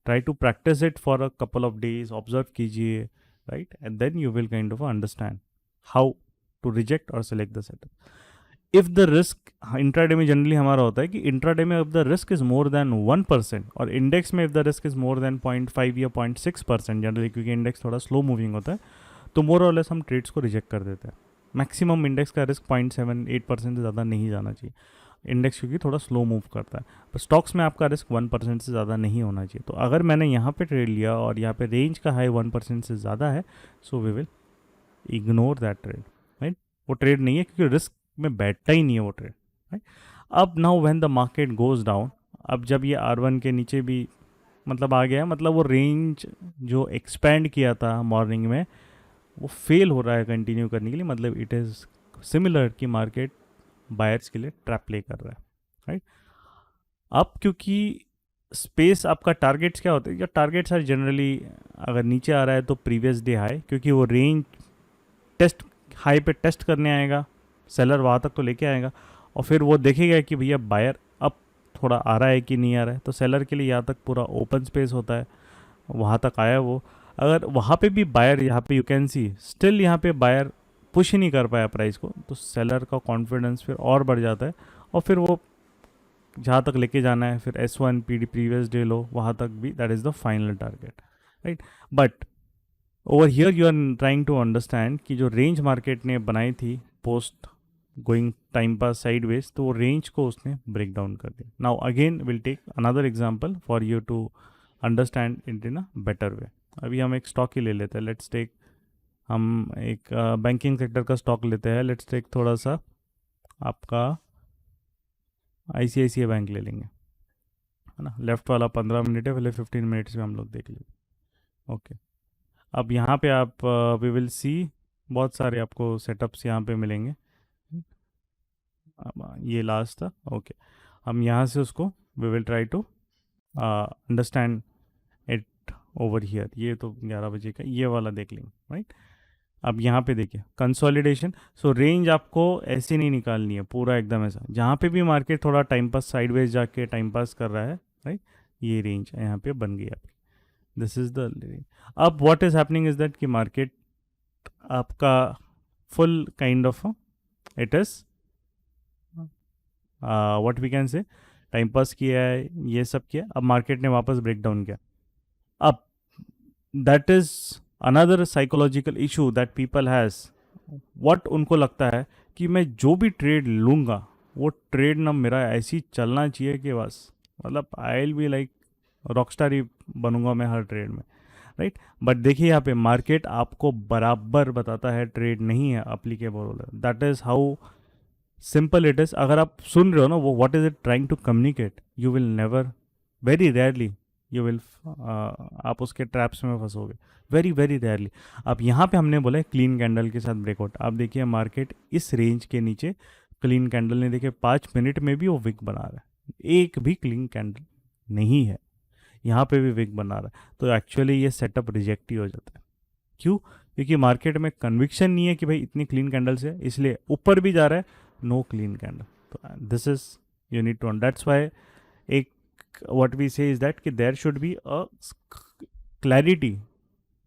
try to practice it for a couple of days, observe कीजिए, right, and then you will kind of understand how to reject or select the setup. If the risk, intraday में generally हमारा होता है कि intraday में if the risk is more than 1%, और index में if the risk is more than 0.5 या 0.6% generally, क्योंकि इंडेक्स थोड़ा स्लो मूविंग होता है, तो मोर और लेस हम ट्रेड्स को रिजेक्ट कर देते हैं। मैक्सिमम इंडेक्स का रिस्क 0.78% से ज़्यादा नहीं जाना चाहिए, इंडेक्स क्योंकि थोड़ा स्लो मूव करता है। पर स्टॉक्स में आपका रिस्क 1% से ज़्यादा नहीं होना चाहिए। तो अगर मैंने यहाँ पे ट्रेड लिया और यहाँ पे रेंज का हाई 1% से ज़्यादा है, so we will ignore that trade, right. वो ट्रेड नहीं है, क्योंकि रिस्क में बैठता ही नहीं है वो ट्रेड, राइट। अब now when the market goes down, अब जब ये R1 के नीचे भी मतलब आ गया, मतलब वो रेंज जो एक्सपेंड किया था मॉर्निंग में वो फेल हो रहा है कंटिन्यू करने के लिए, मतलब इट इज़ सिमिलर कि मार्केट बायर्स के लिए ट्रैप प्ले कर रहा है, राइट। अब क्योंकि स्पेस, आपका टारगेट्स क्या होते हैं? या टारगेट्स आर जनरली, अगर नीचे आ रहा है तो प्रीवियस डे हाई, क्योंकि वो रेंज टेस्ट, हाई पे टेस्ट करने आएगा, सेलर वहाँ तक तो लेके आएगा, और फिर वो देखेगा कि भैया बायर अब थोड़ा आ रहा है कि नहीं आ रहा है, तो सेलर के लिए यहाँ तक पूरा ओपन स्पेस होता है, वहाँ तक आया वो। अगर वहाँ पे भी बायर, यहाँ पे यू कैन सी स्टिल यहाँ पे बायर पुश ही नहीं कर पाया प्राइस को, तो सेलर का कॉन्फिडेंस फिर और बढ़ जाता है, और फिर वो जहाँ तक लेके जाना है, फिर S1 PD प्रीवियस डे लो, वहाँ तक भी that is the final target, right. But over here you are trying to understand कि जो रेंज मार्केट ने बनाई थी post going time pass sideways, तो वो रेंज को उसने ब्रेक डाउन कर दिया। Now again will take another example for you to understand it in a better way. अभी हम एक स्टॉक ही ले लेते हैं, लेट्स टेक, हम एक बैंकिंग सेक्टर का स्टॉक लेते हैं, लेट्स टेक थोड़ा सा आपका ICICI बैंक ले लेंगे, है ना। लेफ्ट वाला 15 मिनट है, पहले 15 मिनट्स में हम लोग देख लेंगे, ओके। अब यहाँ पे आप वी विल सी बहुत सारे आपको सेटअप्स यहाँ पे मिलेंगे। अब ये लास्ट था, ओके। हम यहाँ से उसको we will try to understand it over here. ये तो 11 बजे का ये वाला देख लेंगे, राइट। अब यहाँ पे देखिए कंसोलिडेशन। सो रेंज आपको ऐसे नहीं निकालनी है पूरा एकदम ऐसा, जहाँ पे भी मार्केट थोड़ा टाइम पास साइडवेज जाके टाइम पास कर रहा है, राइट, ये रेंज यहाँ पे बन गई आपकी, दिस इज द रेंज। अब what is happening is that कि मार्केट आपका full kind of it is what we can say time pass किया है, ये सब किया, अब मार्केट ने वापस ब्रेक डाउन किया। अब that is another psychological issue that people has, what उनको लगता है कि मैं जो भी ट्रेड लूँगा वो ट्रेड ना मेरा ऐसी चलना चाहिए कि बस, मतलब I will be like rockstar ही बनूंगा मैं हर ट्रेड में, राइट। बट देखिए यहाँ पे मार्केट आपको बराबर बताता है ट्रेड नहीं है applicable, that is how simple it is. अगर आप सुन रहे हो ना वो what is it trying to communicate, you will never, very rarely you will, आप उसके ट्रैप्स में फंसोगे, वेरी वेरी रेयरली। अब यहाँ पे हमने बोला क्लीन कैंडल के साथ ब्रेकआउट। आप देखिए मार्केट इस रेंज के नीचे क्लीन कैंडल ने, देखिए 5 मिनट में भी वो विक बना रहा है, एक भी क्लीन कैंडल नहीं है, यहाँ पे भी विक बना रहा है। तो एक्चुअली ये सेटअप रिजेक्ट ही हो जाता है। क्यों? क्योंकि मार्केट में कन्विक्शन नहीं है कि भाई इतनी क्लीन कैंडल्स है, इसलिए ऊपर भी जा रहा है, नो क्लीन कैंडल। तो this is you need to, that's why एक what we say is that कि there should be a clarity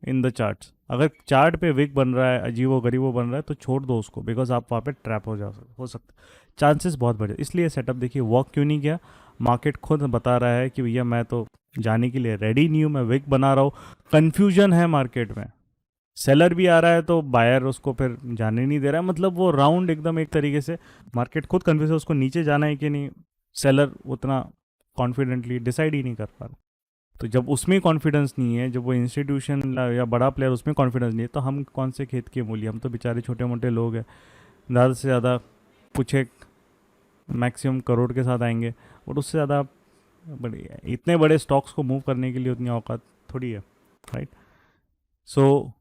in the charts। अगर चार्ट पे विक बन रहा है, अजीबो गरीबो बन रहा है, तो छोड़ दो उसको, बिकॉज आप वहाँ पे ट्रैप हो सकते, चांसेस बहुत बड़े। इसलिए सेटअप देखिए वर्क क्यों नहीं किया, मार्केट खुद बता रहा है कि भैया मैं तो जाने के लिए रेडी नहीं हूँ, मैं विक बना रहा हूँ। कन्फ्यूजन है मार्केट में, सेलर भी आ रहा है तो बायर उसको फिर जाने नहीं दे रहा है, मतलब वो राउंड एकदम एक तरीके से मार्केट खुद कन्फ्यूज है, उसको नीचे जाना है कि नहीं, सेलर उतना कॉन्फिडेंटली डिसाइड ही नहीं कर पा रहा। तो जब उसमें कॉन्फिडेंस नहीं है, जब वो इंस्टीट्यूशन या बड़ा प्लेयर उसमें कॉन्फिडेंस नहीं है, तो हम कौन से खेत के मूल्य, हम तो बेचारे छोटे मोटे लोग हैं, ज़्यादा से ज़्यादा कुछ एक मैक्सिमम करोड़ के साथ आएंगे, और उससे ज़्यादा बड़े इतने बड़े स्टॉक्स को मूव करने के लिए उतनी औकात थोड़ी है, राइट। सो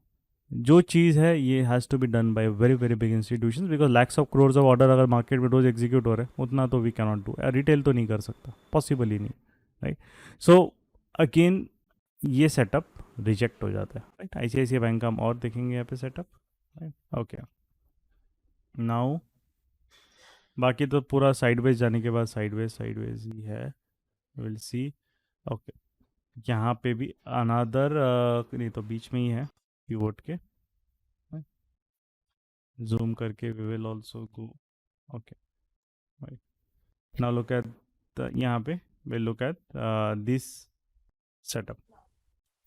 जो चीज़ है ये has to be done by very very big institutions, because lakhs of crores of order अगर मार्केट में रोज एग्जीक्यूट हो रहे हैं, उतना तो we can not do, retail तो नहीं कर सकता, पॉसिबल ही नहीं, राइट। सो अगेन ये सेटअप रिजेक्ट हो जाता है, राइट। ICICI बैंक का हम और देखेंगे यहाँ पे सेटअप, राइट। ओके, नाउ बाकी तो पूरा साइडवेज जाने के बाद साइडवेज ही है, विल सी। ओके, यहाँ पे भी अनादर नहीं तो बीच में ही है पिवोट के, जूम करके we will also go. Okay, now look at यहाँ पे will look at this setup.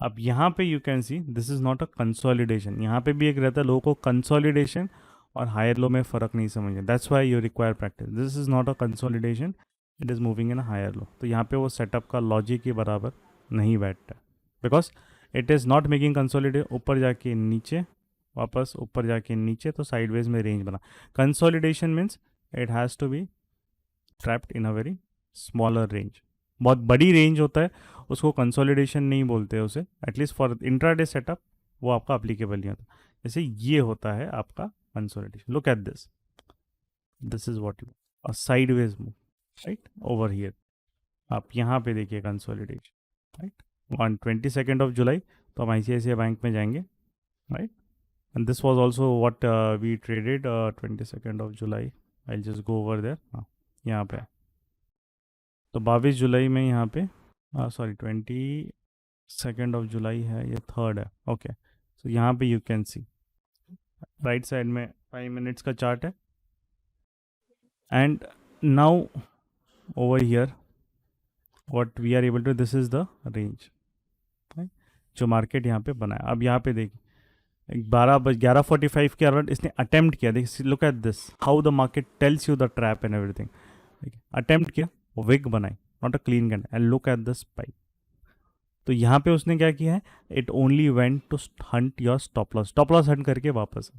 अब यहाँ पे you can see this is not a consolidation, यहाँ पे भी एक रहता है, लोगों को कंसोलिडेशन और हायर लो में फ़र्क नहीं समझे, that's why you require practice. This is not a consolidation, it is moving in a higher low. तो यहाँ पे वो सेटअप का लॉजिक के बराबर नहीं बैठता है, because it is not making consolidate, ऊपर जाके नीचे, वापस ऊपर जाके नीचे, तो साइडवेज में रेंज बना। Consolidation means it has to be trapped in a very smaller range, बहुत बड़ी रेंज होता है उसको कंसोलिडेशन नहीं बोलते उसे, एटलीस्ट फॉर इंट्राडे सेटअप वो आपका अप्लीकेबल नहीं होता। जैसे ये होता है आपका consolidation, look at this, this is what you a sideways move, right, over here. आप यहाँ पे देखिए consolidation, right, on 22 of July, तो हम ICICI बैंक में जाएंगे, राइट, and this was also what we traded 22 of July. I just go over there, हाँ यहाँ पे, तो 22 जुलाई में यहाँ पे, सॉरी 22 ऑफ जुलाई है, ये 3rd है, ओके। सो यहाँ पे you can see right side में 5 मिनट्स का चार्ट है, and now over here what we are able to, this is the range जो मार्केट यहाँ पे बनाया। अब यहाँ पे देखिए 11:45 के अराउंड इसने अटेम्प्ट किया, देखिए look at this how the market tells you the trap and everything, attempt किया, विग बनाई, not a clean candle, and look at the spike. तो यहाँ पे उसने क्या किया है, it only went to hunt your stop loss hunt करके वापस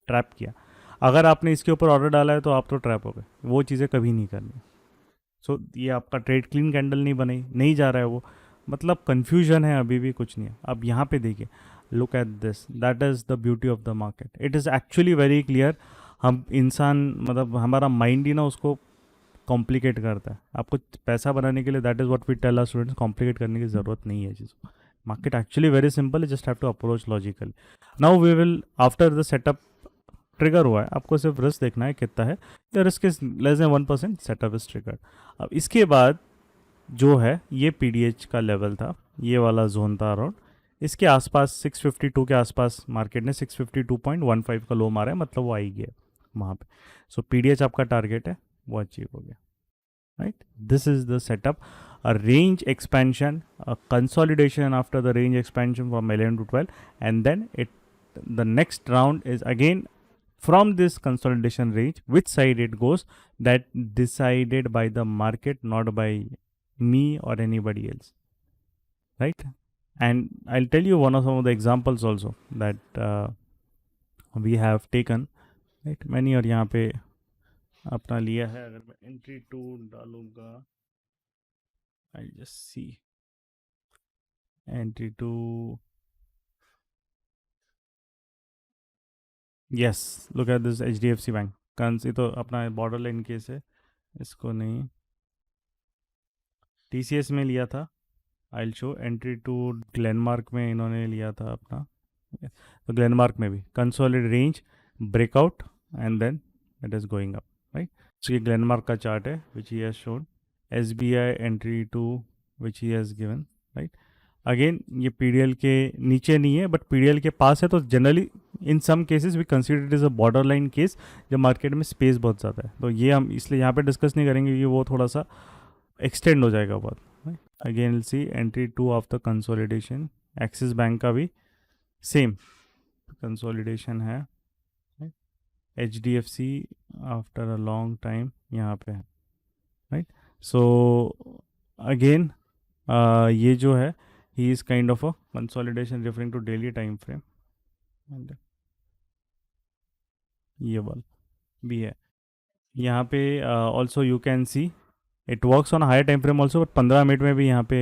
ट्रैप किया। अगर आपने इसके ऊपर ऑर्डर डाला है तो आप तो ट्रैप हो गए, वो चीज़ें कभी नहीं करनी। सो ये आपका ट्रेड क्लीन कैंडल नहीं बनी, नहीं जा रहा है वो, मतलब कन्फ्यूजन है, अभी भी कुछ नहीं है। अब यहाँ पे देखिए, look at this, that is the beauty of the market, it is actually very clear. हम इंसान, मतलब हमारा माइंड ही ना उसको कॉम्प्लिकेट करता है। आपको पैसा बनाने के लिए, that is what we tell our students, complicate करने की ज़रूरत नहीं है चीज़। Market actually very simple, just have to approach logically. Now we will, after the setup trigger हुआ है, आपको सिर्फ रिस्क देखना है कितना है, या risk is less than 1%, setup is triggered. अब इसके बाद जो है ये PDH का लेवल था, ये वाला जोन था अराउंड, इसके आसपास 652 के आसपास मार्केट ने 652.15 का लो मारा है, मतलब वो आई गया वहाँ पे। सो PDH आपका टारगेट है, वो अचीव हो गया, right. This is the setup, a range expansion, a consolidation after the range expansion from 11 to 12, and then the next round is again from this consolidation range, which side it goes, that decided by the market, not by me or anybody else, right? And I'll tell you one of some of the examples also that we have taken, right? मैंने और यहाँ पे अपना लिया है. अगर मैं entry 2 डालूँगा, I'll just see entry 2. Yes, look at this HDFC Bank. ये तो अपना बॉर्डर लाइन केस है, इसको नहीं TCS में लिया था. I show entry two Glenmark में इन्होंने लिया था अपना, तो ग्लेनमार्क में भी consolidate range breakout and then it is going up, right. So ये ग्लेनमार्क का चार्ट है which he has shown. SBI entry two which he has given, right. Again ये PDL के नीचे नहीं है बट PDL के पास है, तो generally in some cases we consider it is a border line case जब मार्केट में स्पेस बहुत ज़्यादा है. तो ये हम इसलिए यहाँ पे डिस्कस नहीं करेंगे क्योंकि वो थोड़ा सा एक्सटेंड हो जाएगा बहुत. Again see entry 2 of the consolidation. Axis bank का भी सेम कंसोलिडेशन है. HDFC after a long time यहाँ पे है, राइट. सो अगेन ये जो है he is kind of a consolidation referring to daily time frame. ये वाला भी है यहाँ पे. Also you can see it works on higher time frame also, but 15 minute में भी यहाँ पे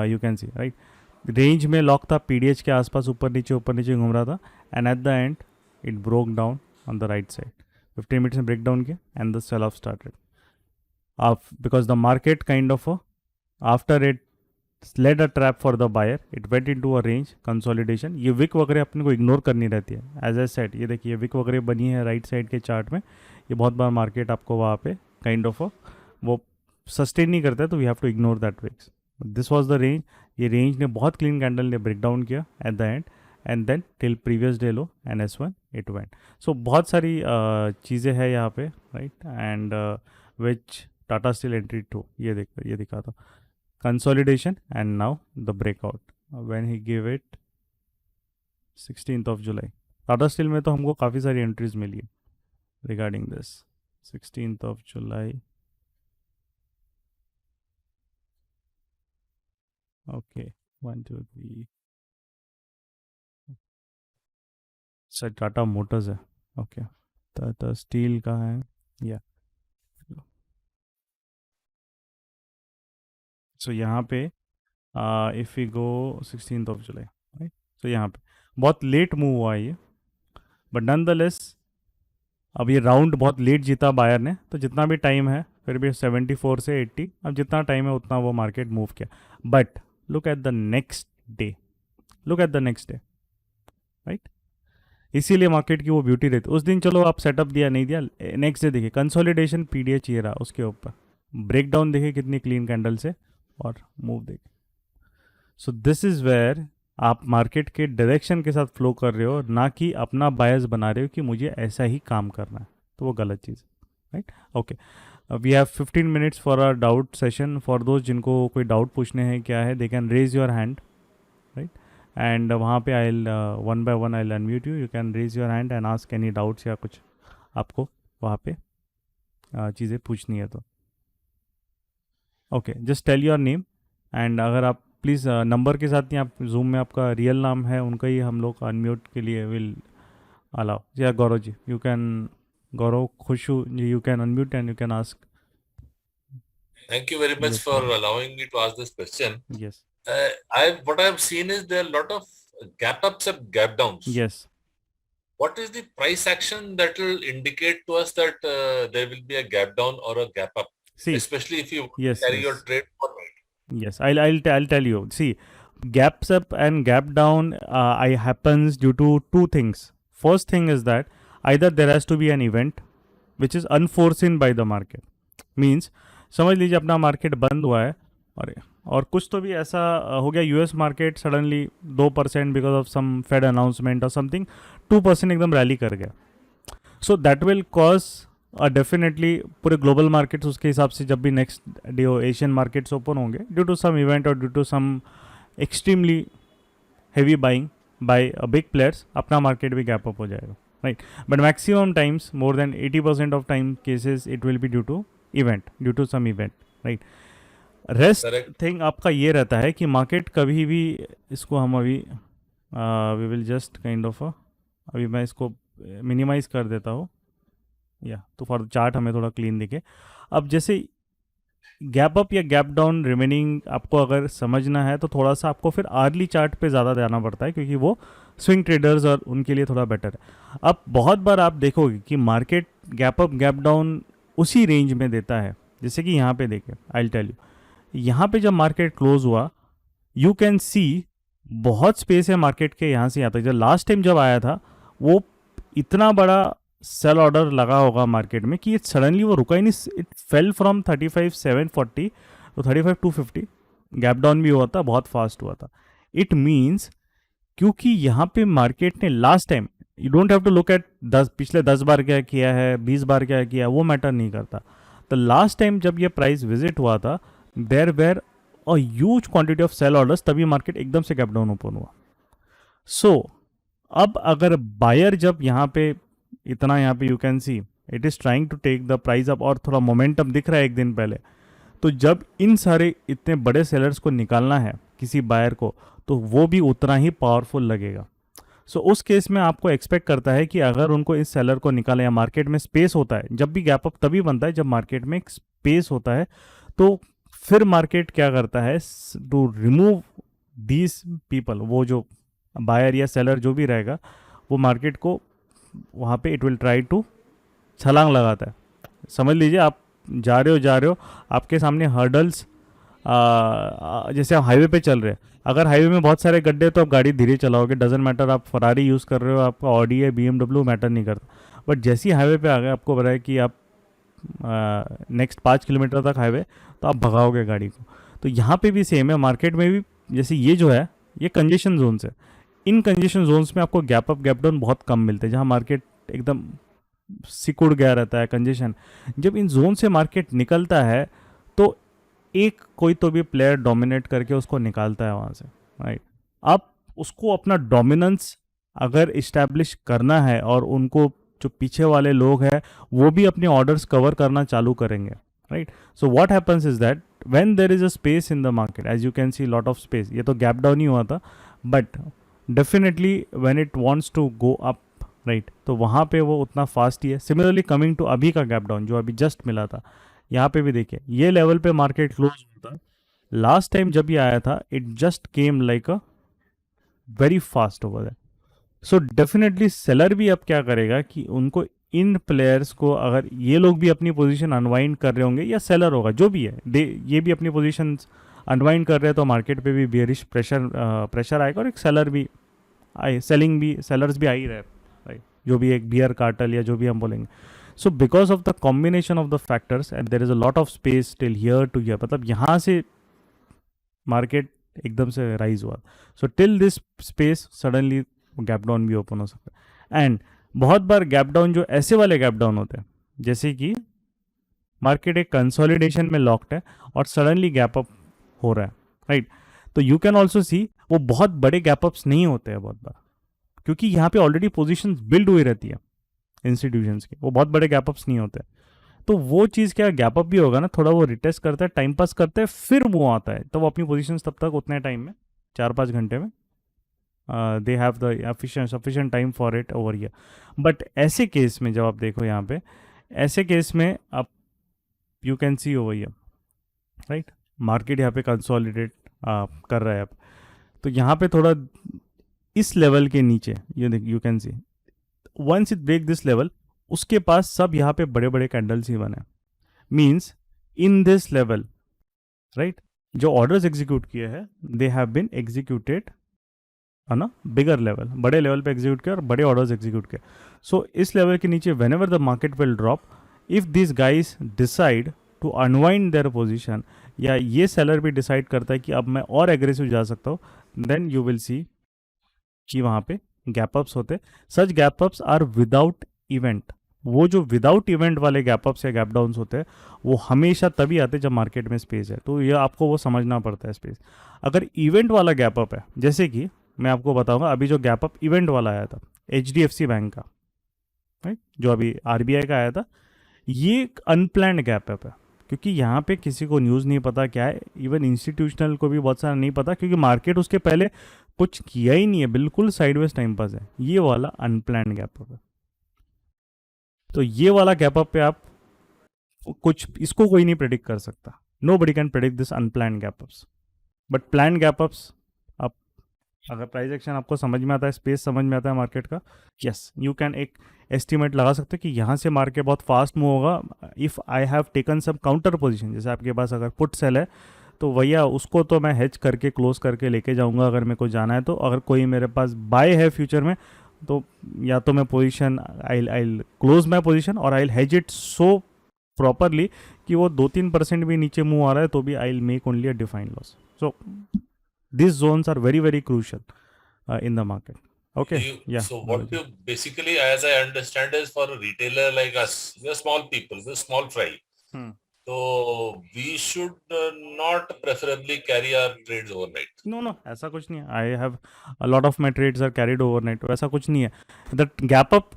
you can see, right. Range में लॉक था, PDH के आसपास ऊपर नीचे घूम रहा था, and at the end it broke down on the right side. 15 minutes में ब्रेक डाउन किया and the sell off started because the market kind of after it led a trap for the buyer, it went into a range consolidation. ये wick वगैरह अपने को ignore करनी रहती है. As a set ये देखिए विक वगैरह बनी है राइट साइड के चार्ट में. ये बहुत बार मार्केट आपको वहाँ पे काइंड ऑफ वो सस्टेन नहीं करता है, तो we have to ignore that wicks. This was the range. ये रेंज ने बहुत क्लीन कैंडल ने ब्रेक डाउन किया at the end and then till previous day low and S1 it went. So बहुत सारी चीज़ें हैं यहाँ पे, right. And which Tata steel entry 2 ये दिखा था consolidation and now the breakout when he give it 16th of July. Tata steel में तो हमको काफ़ी सारी एंट्रीज मिली है regarding this. 16th of July. Okay 1 2 3. Sir Tata motors है. ओके टाटा स्टील का है या. सो यहाँ पे if you go 16th of July, right. So यहाँ पे बहुत लेट मूव हुआ है ये, बट नन द लेस अब ये राउंड बहुत लेट जीता बायर ने, तो जितना भी टाइम है फिर भी 74 से 80, अब जितना टाइम है उतना वो मार्केट मूव किया. But look at the next day, right. इसीलिए मार्केट की वो ब्यूटी रहती. उस दिन चलो आप सेटअप दिया नहीं दिया, नेक्स्ट डे देखिए कंसोलिडेशन PDH ये रहा, उसके ऊपर ब्रेकडाउन देखिए कितनी क्लीन कैंडल से, और मूव देखिए. सो दिस इज़ वेयर आप मार्केट के डायरेक्शन के साथ फ्लो कर रहे हो, ना कि अपना बायस बना रहे हो कि मुझे ऐसा ही काम करना है, तो वो गलत चीज़, right. Okay we have 15 minutes for a doubt session. For those जिनको कोई डाउट पूछने हैं क्या है, they can raise your hand, right. And वहाँ पे I one by one I unmute you. You can raise your hand and ask any doubts या कुछ आपको वहाँ पे चीज़ें पूछनी है तो. Okay just tell your name, and अगर आप प्लीज़ नंबर के साथ नहीं, आप जूम में आपका रियल नाम है उनका ही हम लोग अनम्यूट के लिए विल अलाउ. या Gaurav ji you can, Gaurav Khushu ji you can unmute and you can ask. Thank you very much Yes, for sir. allowing me to ask this question. Yes. What I have seen is there are a lot of gap ups and gap downs. Yes. What is the price action that will indicate to us that there will be a gap down or a gap up? See, especially if you yes, carry yes. your trade forward. Yes, I'll tell you. See, gaps up and gap down happens due to two things. First thing is that either there has to be an event which is unforeseen by the market. Means समझ लीजिए अपना market बंद हुआ है और कुछ तो भी ऐसा हो गया, US market suddenly 2% because of some fed announcement और समथिंग 2% एकदम रैली कर गया. So that will cause definitely पूरे ग्लोबल मार्केट्स उसके हिसाब से जब भी next day Asian markets open होंगे ड्यू टू सम इवेंट और due to some extremely heavy buying by big players, अपना मार्केट भी गैप अप हो जाएगा, right. But maximum times more than 80% of time cases it will be due to event, due to some event, right. Rest Correct. Thing आपका ये रहता है कि market कभी भी, इसको हम अभी we will just kind of, अभी मैं इसको मिनिमाइज कर देता हूँ, या तो फॉर चार्ट हमें थोड़ा क्लीन दिखे। अब जैसे गैप अप या गैप डाउन रिमेनिंग आपको अगर समझना है तो थोड़ा सा आपको फिर आर्ली चार्ट पे ज़्यादा जाना पड़ता है, क्योंकि वो स्विंग ट्रेडर्स और उनके लिए थोड़ा बेटर है। अब बहुत बार आप देखोगे कि market gap up gap down उसी रेंज में देता है, जैसे कि यहाँ पे देखें, आई टेल यू, यहाँ पे जब मार्केट क्लोज हुआ, यू कैन सी बहुत स्पेस है मार्केट के यहाँ से यहाँ तक। जब लास्ट टाइम जब आया था, वो इतना बड़ा सेल ऑर्डर लगा होगा मार्केट में कि सडनली वो रुका ही नहीं, इट फेल फ्रॉम 35,740 तो 35,250, गैप डाउन भी हुआ था, बहुत फास्ट हुआ था। इट मीन्स क्योंकि यहाँ पे मार्केट ने last time, you don't have to look at पिछले 10 बार क्या किया है, 20 बार क्या किया है, वो मैटर नहीं करता। तो लास्ट टाइम जब ये प्राइस विजिट हुआ था, there were a huge quantity of sell orders, तभी मार्केट एकदम से गैप डाउन ओपन हुआ। सो अब अगर बायर जब यहाँ पे इतना, यहाँ पे you can see it is trying to take the price up, और थोड़ा मोमेंटम दिख रहा है एक दिन पहले, तो जब इन सारे इतने बड़े सेलर्स को निकालना है किसी बायर को, तो वो भी उतना ही पावरफुल लगेगा। सो उस केस में आपको एक्सपेक्ट करता है कि अगर उनको इस सेलर को निकालें, या मार्केट में स्पेस होता है, जब भी गैप अप तभी बनता है जब मार्केट में एक स्पेस होता है, तो फिर मार्केट क्या करता है, टू रिमूव दीज पीपल, वो जो बायर या सेलर जो भी रहेगा, वो मार्केट को वहाँ पे इट विल ट्राई टू छलांग लगाता है। समझ लीजिए आप जा रहे हो, आपके सामने हर्डल्स, जैसे आप हाईवे पे चल रहे हैं, अगर हाईवे में बहुत सारे गड्ढे तो आप गाड़ी धीरे चलाओगे, डजेंट मैटर आप फरारी यूज़ कर रहे हो, आपका ऑडी है, BMW, मैटर नहीं करता। बट जैसे ही हाईवे पे आ गए, आपको पता है कि आप नेक्स्ट 5 किलोमीटर तक हाईवे, तो आप भगाओगे गाड़ी को। तो यहाँ पे भी सेम है, मार्केट में भी जैसे ये जो है, ये कंजेशन जोन्स है। इन कंजेशन जोन्स में आपको गैप अप गैप डाउन बहुत कम मिलते हैं, जहाँ मार्केट एकदम सिकुड़ गया रहता है, कंजेशन। जब इन जोन से मार्केट निकलता है, तो एक कोई तो भी प्लेयर डोमिनेट करके उसको निकालता है वहाँ से, राइट। अब उसको अपना डोमिनेंस अगर इस्टेब्लिश करना है, और उनको जो पीछे वाले लोग हैं वो भी अपने ऑर्डर्स कवर करना चालू करेंगे, right. So what happens is that when there is a space in the market, as you can see lot of space, ये तो गैप डाउन ही हुआ था, but definitely when it wants to go up, right, तो वहाँ पे वो उतना फास्ट ही है। सिमिलरली कमिंग टू अभी का गैप डाउन जो अभी जस्ट मिला था, यहाँ पे भी देखिए ये लेवल पे मार्केट क्लोज हुआ था लास्ट टाइम जब ये आया था, it just came like a very fast over that. So definitely seller भी अब क्या करेगा कि उनको, इन प्लेयर्स को, अगर ये लोग भी अपनी पोजीशन अनवाइंड कर रहे होंगे, या सेलर होगा जो भी है, ये भी अपनी पोजीशन अनवाइंड कर रहे हैं, तो मार्केट पे भी बेरिश प्रेशर आएगा, और एक सेलर भी आए, सेलिंग भी, सेलर्स भी आ ही रहे, राइट, जो भी एक बियर कार्टल या जो भी हम बोलेंगे। So because of the combination of the factors, and there is a lot of space till here to here, मतलब यहाँ से मार्केट एकदम से राइज हुआ। So till this space suddenly gap down भी ओपन हो सकता है। एंड बहुत बार गैप डाउन जो ऐसे वाले गैप डाउन होते हैं, जैसे कि मार्केट एक कंसोलिडेशन में लॉक्ड है और सडनली गैप अप हो रहा है, राइट, तो यू कैन ऑल्सो सी वो बहुत बड़े गैप अप्स नहीं होते हैं बहुत बार, क्योंकि यहाँ पे ऑलरेडी पोजीशंस बिल्ड हुई रहती है इंस्टीट्यूशंस की, वो बहुत बड़े गैप अप्स नहीं होते। तो वो चीज़ क्या, गैप अप भी होगा ना, थोड़ा वो रिटेस्ट करता है, टाइम पास करता है, फिर वो आता है, तो वो अपनी पोजीशंस तब तक उतने टाइम में, 4-5 घंटे में, they have the sufficient time for it over here. But ऐसे केस में जब आप देखो यहाँ पे, ऐसे केस में आप you can C over here, right, market यहाँ पे कंसोलिडेट कर रहा है अब, तो यहाँ पे थोड़ा इस लेवल के नीचे you can see once it break this level, उसके पास सब यहाँ पे बड़े बड़े कैंडल्स ही बने, means in this level, right, जो ऑर्डर्स एग्जीक्यूट किए हैं दे हैव बीन एग्जीक्यूटेड है ना, बिगर लेवल, बड़े लेवल पे एग्जीक्यूट किया और बड़े ऑर्डर्स एग्जीक्यूट किए। सो इस लेवल के नीचे whenever the market will drop, if this guys decide to unwind their position, या ये सेलर भी डिसाइड करता है कि अब मैं और एग्रेसिव जा सकता हूँ, देन यू विल सी कि वहाँ पे गैप अप्स होते। Such gap ups are without event, वो जो विदाउट इवेंट वाले गैप अप्स या गैप डाउन्स होते हैं वो हमेशा तभी आते जब मार्केट में स्पेस है, तो ये आपको वो समझना पड़ता है स्पेस। अगर इवेंट वाला गैप अप है, जैसे कि मैं आपको बताऊंगा अभी जो गैप अप इवेंट वाला आया था HDFC बैंक का, राइट, जो अभी RBI का आया था, ये एक अनप्लैंड गैप अप है, क्योंकि यहाँ पे किसी को न्यूज़ नहीं पता क्या है, इवन इंस्टीट्यूशनल को भी बहुत सारा नहीं पता, क्योंकि मार्केट उसके पहले कुछ किया ही नहीं है, बिल्कुल साइडवेज टाइम पास है। ये वाला अनप्लान्ड गैप अप है। तो ये वाला गैप अप पे आप कुछ, इसको कोई नहीं प्रेडिक्ट कर सकता। Nobody can predict this unplanned gap ups, but plan gap ups, आप अगर प्राइस एक्शन आपको समझ में आता है, स्पेस समझ में आता है मार्केट का, यस यू कैन एक एस्टिमेट लगा सकते हैं कि यहाँ से मार्केट बहुत फास्ट मूव होगा। If I have taken some counter position, जैसे आपके पास अगर पुट सेल है तो भैया उसको तो मैं हेज करके क्लोज करके लेके जाऊंगा अगर मेरे को जाना है तो। अगर कोई मेरे पास बाय है फ्यूचर में, तो या तो मैं position I close my position और आई हेज इट सो प्रॉपरली कि वो 2-3% भी नीचे मूव आ रहा है तो भी I make only a defined loss. So these zones are very very crucial in the market. Okay. Yeah. So what you basically, as I understand, is for a retailer like us, we're small people, we're small fry. So we should not preferably carry our trades overnight. No, ऐसा कुछ नहीं है. I have a lot of my trades are carried overnight. ऐसा कुछ नहीं है. That gap up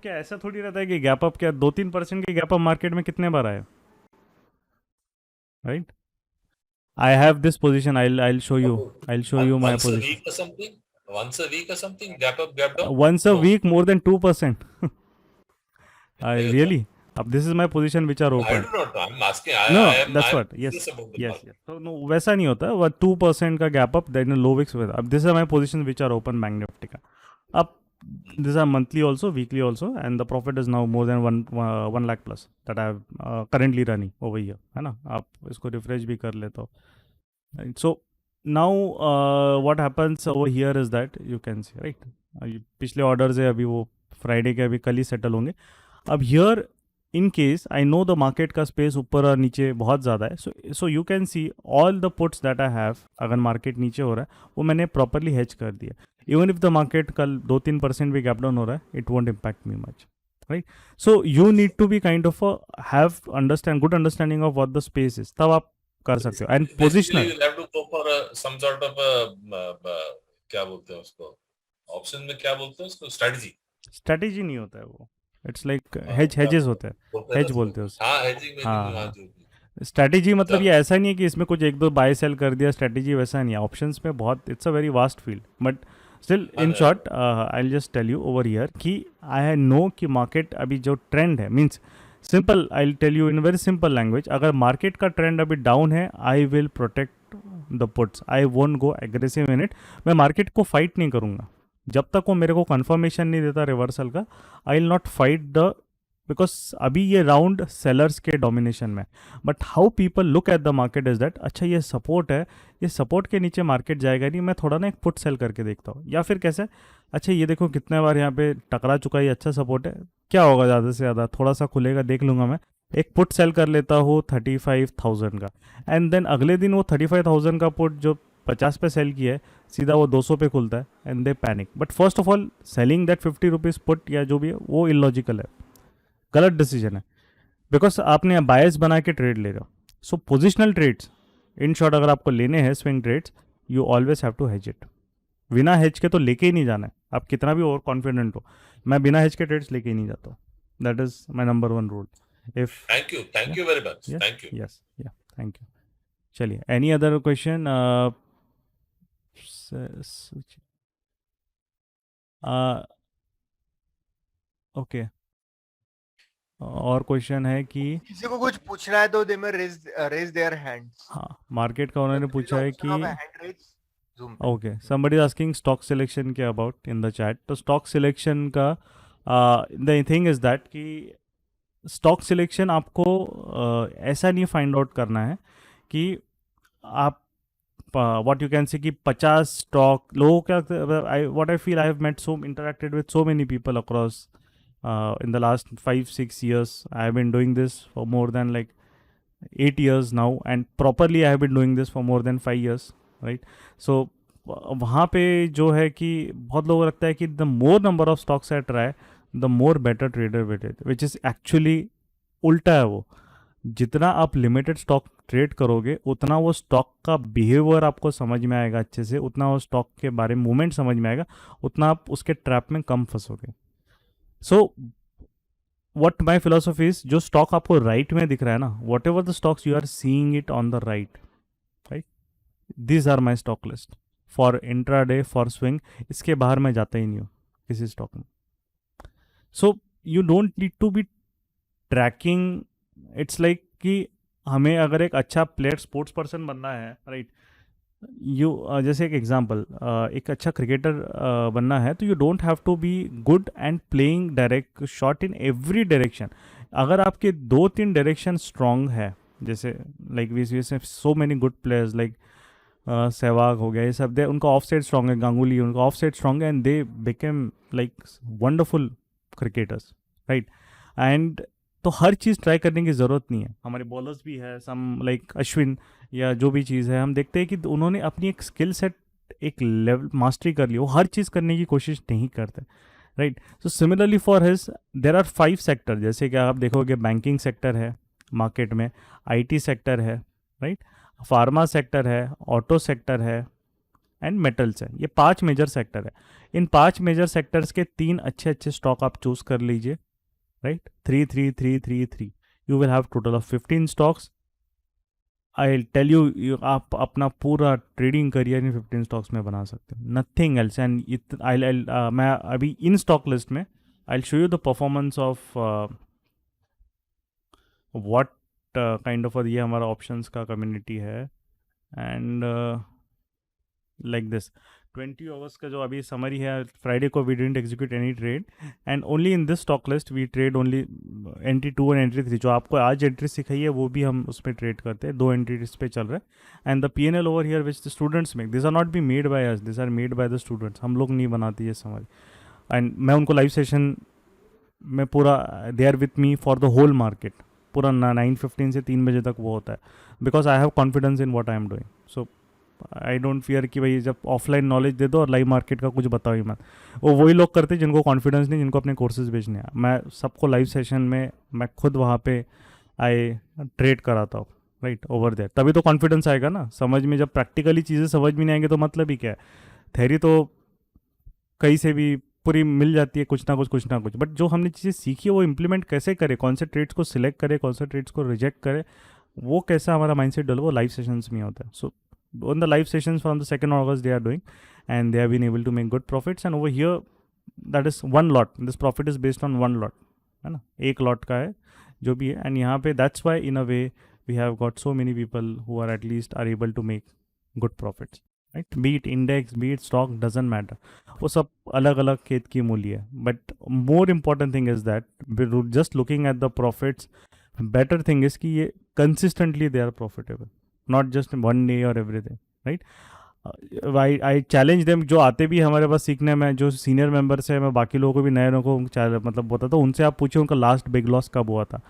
क्या ऐसा थोड़ी रहता है कि gap up क्या 2-3% के gap up मार्केट में कितने बार आए, right? I have this position. I'll show you. I'll show you my Once a position. week or something. Once a week or something. Gap up, gap down. Once a week, more than 2%. Really? This is my position which are I open. do not know. I'm asking. No, I that's am what. Yes, curious about the yes, market. yes. So no, वैसा नहीं होता. वो 2% का gap up, then low wicks with. अब this is my position which are open Bank Nifty का. अब these are monthly also, weekly also, and the profit is now more than 1 lakh plus that I have currently running over here, है ना? आप इसको refresh भी कर लेते हो. Right. So now what happens over here is that you can see, right? पिछले orders है अभी वो Friday के अभी कल ही settle होंगे. अब here in case I know the market का space ऊपर और नीचे बहुत ज़्यादा है, so you can see all the puts that I have, अगर market नीचे हो रहा है वो मैंने properly hedge कर दिया. Even if the market कल 2-3% भी gap down हो रहा है, it won't impact me much, right? So you need to be kind of have good understanding of what the space is, तब आप कर सकते हो. And positional You'll have to go for some sort of क्या बोलते हैं उसको, option में क्या बोलते हैं उसको, स्ट्रेटजी नहीं होता है वो. इट्स लाइक हेजेस होते हैं, हेज बोलते हैं उसको. हाँ, हेजिंग में हाँ, स्ट्रेटजी मतलब ये ऐसा नहीं है कि इसमें कुछ एक दो बाय सेल कर दिया, स्ट्रेटजी वैसा नहीं है. ऑप्शंस में बहुत, it's a very vast field, but still in short I will just tell you over here कि आई नो कि मार्केट अभी जो ट्रेंड है, means simple, I will tell you in very simple language, अगर market का trend अभी down है, I will protect the puts, I won't go aggressive in it. मैं मार्केट को फाइट नहीं करूँगा जब तक वो मेरे को कंफर्मेशन नहीं देता रिवर्सल का. आई will not fight the, because अभी ये राउंड सेलर्स के डोमिनेशन में. But how people look at the market is that, अच्छा ये सपोर्ट है, ये सपोर्ट के नीचे मार्केट जाएगा नहीं, मैं थोड़ा ना एक पुट सेल करके देखता हूँ. या फिर कैसे, अच्छा ये देखो कितने बार यहाँ पे टकरा चुका है, ये अच्छा सपोर्ट है, क्या होगा ज़्यादा से ज़्यादा, थोड़ा सा खुलेगा देख लूँगा, मैं एक पुट सेल कर लेता हूँ 35,000 का. एंड देन अगले दिन वो 35,000 का पुट जो 50 पे सेल किया है, सीधा वो 200 पे खुलता है, and they panic. But first of all selling that 50 rupees put या जो भी है वो इलॉजिकल है, गलत डिसीजन है, बिकॉज आपने बायस बना के ट्रेड ले रहे हो. So positional trades, in short अगर आपको लेने हैं swing trades, you always have to hedge it. बिना हेज के तो लेके ही नहीं जाना है, आप कितना भी ओवर कॉन्फिडेंट हो. मैं बिना हेज के ट्रेड्स लेके ही नहीं जाता हूँ. That is my number 1 rule. If thank you very much. Thank you. Yes, या थैंक यू. चलिए, एनी अदर क्वेश्चन? ओके, और क्वेश्चन है कि किसी को कुछ पूछना है तो they may raise their hands. हाँ, मार्केट का उन्होंने पूछा है कि hand raise. Okay, somebody is asking stock selection क्या about in the chat. तो stock selection का the thing is that कि stock selection आपको ऐसा नहीं फाइंड आउट करना है कि आप what you can say कि 50 स्टॉक लोगों क्या, what I feel I have met so interacted with so many people across in the last 5-6 years. I have been doing this for more than like 8 years now, and properly I have been doing this for more than 5 years, right? So वहाँ पे जो है कि बहुत लोगों को लगता है कि the more number of stocks I try, the more better trader with it, which is actually उल्टा है. वो जितना आप लिमिटेड स्टॉक ट्रेड करोगे उतना वो स्टॉक का बिहेवियर आपको समझ में आएगा अच्छे से, उतना वो स्टॉक के बारे में मूवमेंट समझ में आएगा, उतना आप उसके ट्रैप में कम फंसोगे. सो what my philosophy is, जो stock आपको right में दिख रहा है ना, whatever the stocks you are seeing it on the right, these are my stock list for intraday, for swing. इसके बाहर मैं जाता ही नहीं हूँ किसी स्टॉक में. So you don't need to be tracking. It's like कि हमें अगर एक अच्छा प्लेयर स्पोर्ट्स पर्सन बनना है, राइट, यू जैसे एक एग्जांपल, एक अच्छा क्रिकेटर बनना है, तो you don't have to be good and playing direct shot in every direction. अगर आपके 2-3 डायरेक्शन स्ट्रांग है, जैसे like we saw many good players like Sehwag हो गया, ये सब दे, उनका ऑफ साइड स्ट्रांग है, गांगुली उनका ऑफ साइड स्ट्रांग है, and they became like wonderful cricketers, right. And तो हर चीज़ ट्राई करने की ज़रूरत नहीं है. हमारे बॉलर्स भी है, सम लाइक अश्विन या जो भी चीज़ है, हम देखते हैं कि उन्होंने अपनी एक स्किल सेट, एक लेवल मास्टरी कर ली, वो हर चीज़ करने की कोशिश नहीं करते, right. So similarly for his there are 5 sector, जैसे कि आप देखोगे बैंकिंग सेक्टर है मार्केट में, आईटी सेक्टर है, राइट, फार्मा सेक्टर है, ऑटो सेक्टर है, एंड मेटल्स है. ये 5 मेजर सेक्टर है. इन 5 मेजर सेक्टर्स के 3 अच्छे अच्छे स्टॉक आप चूज कर लीजिए, right. 3 3 3 3 3, you will have total of 15 stocks. I tell you, आप अपना पूरा ट्रेडिंग करियर इन 15 स्टॉक्स में बना सकते हो, नथिंग एल्स. एंड मैं अभी इन स्टॉक लिस्ट में I show you the performance of what kind of, ये हमारा ऑप्शंस का कम्युनिटी है. एंड लाइक दिस 20 अगस्त का जो अभी समरी है, फ्राइडे को we didn't execute any trade, and only in this stock list we trade only entry 2 and entry 3. जो आपको आज एंट्री सिखाई है वो भी हम उसमें ट्रेड करते हैं, 2 एंट्रीज पे चल रहा है. And the P&L over here which the students make, this are not be made by us, this are made by the students. हम लोग नहीं बनाते ये समरी. एंड मैं उनको लाइव सेशन में पूरा, they are with me for the whole market, पूरा 9:15 से 3 बजे तक वो होता है, because I have confidence in what I am doing. So I don't fear कि भाई जब ऑफलाइन नॉलेज दे दो और लाइव मार्केट का कुछ बताओ ही मत. वो वही लोग करते हैं जिनको कॉन्फिडेंस नहीं, जिनको अपने कोर्सेज बेचने हैं. मैं सबको लाइव सेशन में मैं खुद वहाँ पे आई ट्रेड कराता हूँ, राइट, ओवर देयर. तभी तो कॉन्फिडेंस आएगा ना समझ में. जब प्रैक्टिकली चीज़ें समझ में नहीं आएंगे तो मतलब ही क्या है. थेरी तो कहीं से भी पूरी मिल जाती है, कुछ ना कुछ, बट जो हमने चीज़ें सीखी है वो इम्प्लीमेंट कैसे करें, कौन से ट्रेड्स को सिलेक्ट करें, कौन से ट्रेड्स को रिजेक्ट करें, वो कैसा हमारा माइंडसेट डेवलप, वो लाइव सेशंस में होता है. सो on the live sessions from the 2nd August they are doing, and they have been able to make good profits. And over here that is one lot, this profit is based on one lot, है ना, एक lot का है जो भी है. and यहाँ पे that's why in a way we have got so many people who are at least are able to make good profits, right. be it index, be it stock, doesn't matter, वो सब अलग अलग खेत की मूली है. but more important thing is that just looking at the profits, better thing is कि ये consistently they are profitable, not just one day or everything, right. I challenge them, जो आते भी हमारे पास सीखने में, जो सीनियर मेंबर्स है, मैं बाकी लोगों को भी, नए लोगों को मतलब बताता हूँ, उनसे आप पूछिए उनका लास्ट बिग लॉस कब हुआ था,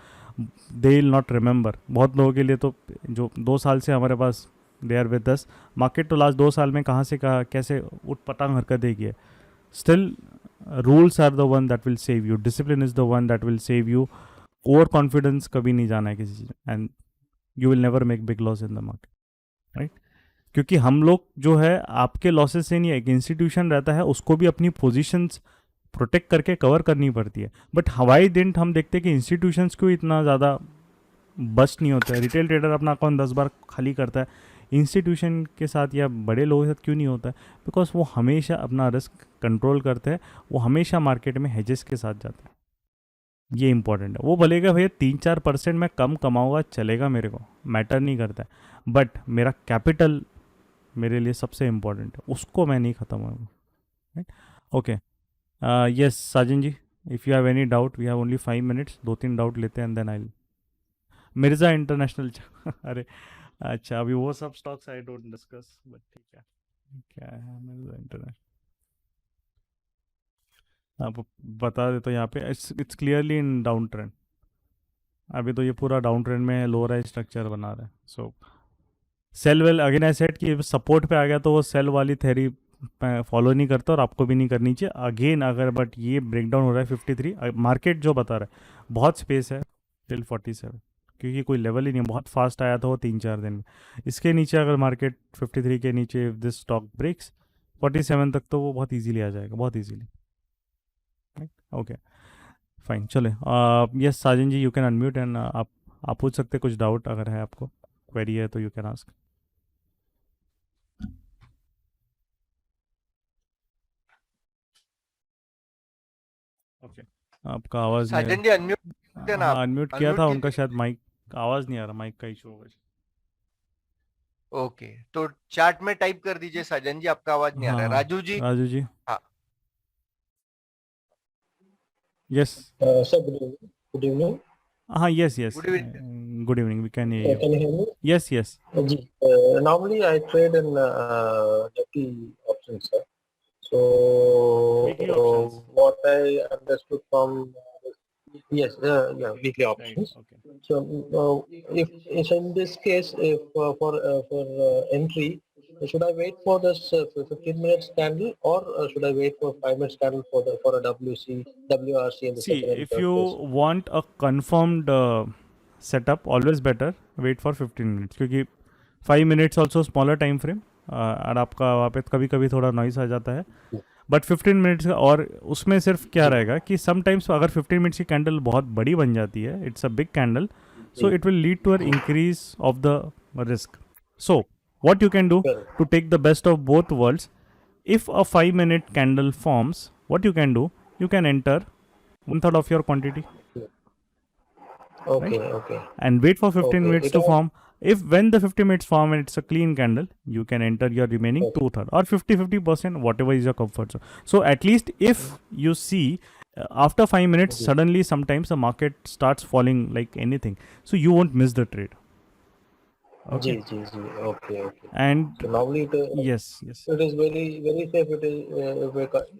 दे विल नॉट रिमेंबर. बहुत लोगों के लिए तो जो 2 साल से हमारे पास they are with us, market तो लास्ट 2 साल में कहाँ से कहाँ कैसे उठ पटांग हरकत देगी है. Still rules are the one that will save you, discipline is the one that will save you. Over confidence कभी नहीं जाना है किसी चीज़, and you will never make big loss in the market, right. क्योंकि हम लोग जो है आपके लॉसेस से नहीं, एक इंस्टीट्यूशन रहता है, उसको भी अपनी पोजीशंस प्रोटेक्ट करके कवर करनी पड़ती है. बट हवाई दिन हम देखते हैं कि इंस्टीट्यूशंस को इतना ज़्यादा बस्ट नहीं होता है. रिटेल ट्रेडर अपना अकाउंट 10 बार खाली करता है, इंस्टीट्यूशन के साथ या बड़े लोगों के साथ क्यों नहीं होता है? बिकॉज वो हमेशा अपना रिस्क कंट्रोल करते हैं, वो हमेशा मार्केट में हेजेस के साथ जाते हैं. ये इंपॉर्टेंट है. वो बोलेगा भैया 3-4% मैं कम कमाऊंगा चलेगा, मेरे को मैटर नहीं करता है, बट मेरा कैपिटल मेरे लिए सबसे इम्पोर्टेंट है, उसको मैं नहीं ख़त्म होगा, right. Okay, yes Sajan ji, if you have any doubt, we have only 5 minutes, 2-3 doubt लेते हैं and then I. Mirza international अरे अच्छा, अभी वो सब stocks I don't discuss, but ठीक है. क्या है मिर्ज़ा इंटरनेशनल, आप बता देते, तो यहाँ पे it's clearly in down trend. अभी तो ये पूरा डाउन ट्रेंड में लो राइज स्ट्रक्चर बना रहा है. So sell well again I said कि सपोर्ट पे आ गया तो वो सेल वाली थेरी फॉलो नहीं करता, और आपको भी नहीं करनी चाहिए अगेन अगर. बट ये ब्रेक डाउन हो रहा है 53, मार्केट जो बता रहा है बहुत स्पेस है टिल 47, क्योंकि कोई लेवल ही नहीं, बहुत फास्ट आया था वो 3-4 दिन में. इसके नीचे अगर मार्केट 53 के नीचे दिस स्टॉक ब्रेक्स 47 तक, तो वो बहुत ईजीली आ जाएगा, बहुत ईजीली. ओके, फाइन, चले। Yes Sajan ji, you can unmute and आप पूछ सकते कुछ डाउट अगर है आपको, क्वेरी है तो यू कैन आस्क। ओके, आपका आवाज़ नहीं आ साजन जी अनम्यूट करते ना हाँ, आप, अनम्यूट किया था, अनम्यूट उनका कीजिए। शायद माइक आवाज़ नहीं आ रहा, माइक का इशू होगा। ओके, तो चैट में टाइप कर दीजिए साजन जी, आपका आवाज नहीं आ हाँ रहा है। हाँ, राजू जी। राजू जी। हाँ, yes. Sir, good evening. Good evening. हाँ, yes yes, good evening. Good evening, we can hear you. Can you hear me? Yes yes. Ji. Normally, I trade in Nifty options, sir. So, weekly options, what I understood from yes, yeah, weekly right, options. ओके। So, if it's in this case, if for entry, should I wait for this 15 minutes candle, or should I wait for 5 minutes candle for a WRC in the See, second and if third you place? want a confirmed setup, always better wait for 15 minutes, क्योंकि 5 minutes also smaller time frame, और आपका वहाँ पे कभी कभी थोड़ा noise आ जाता है। बट 15 मिनट्स और उसमें सिर्फ क्या रहेगा कि समटाइम्स अगर 15 मिनट्स की कैंडल बहुत बड़ी बन जाती है, it's a big candle, so it will lead to an increase of the risk. So what you can do Correct. to take the best of both worlds, if a 5-minute candle forms, what you can do, you can enter 1/3 of your quantity, Okay, right, okay. and wait for 15 Okay, minutes it to all form. If when the 50 minutes form and it's a clean candle, you can enter your remaining okay. 2/3 or 50%, whatever is your comfort zone. So at least if you see after 5 minutes Okay. suddenly sometimes the market starts falling like anything, so you won't miss the trade. Ji, Okay. ji, ji. Okay, okay. And So normally yes, yes, it is very, very safe. It is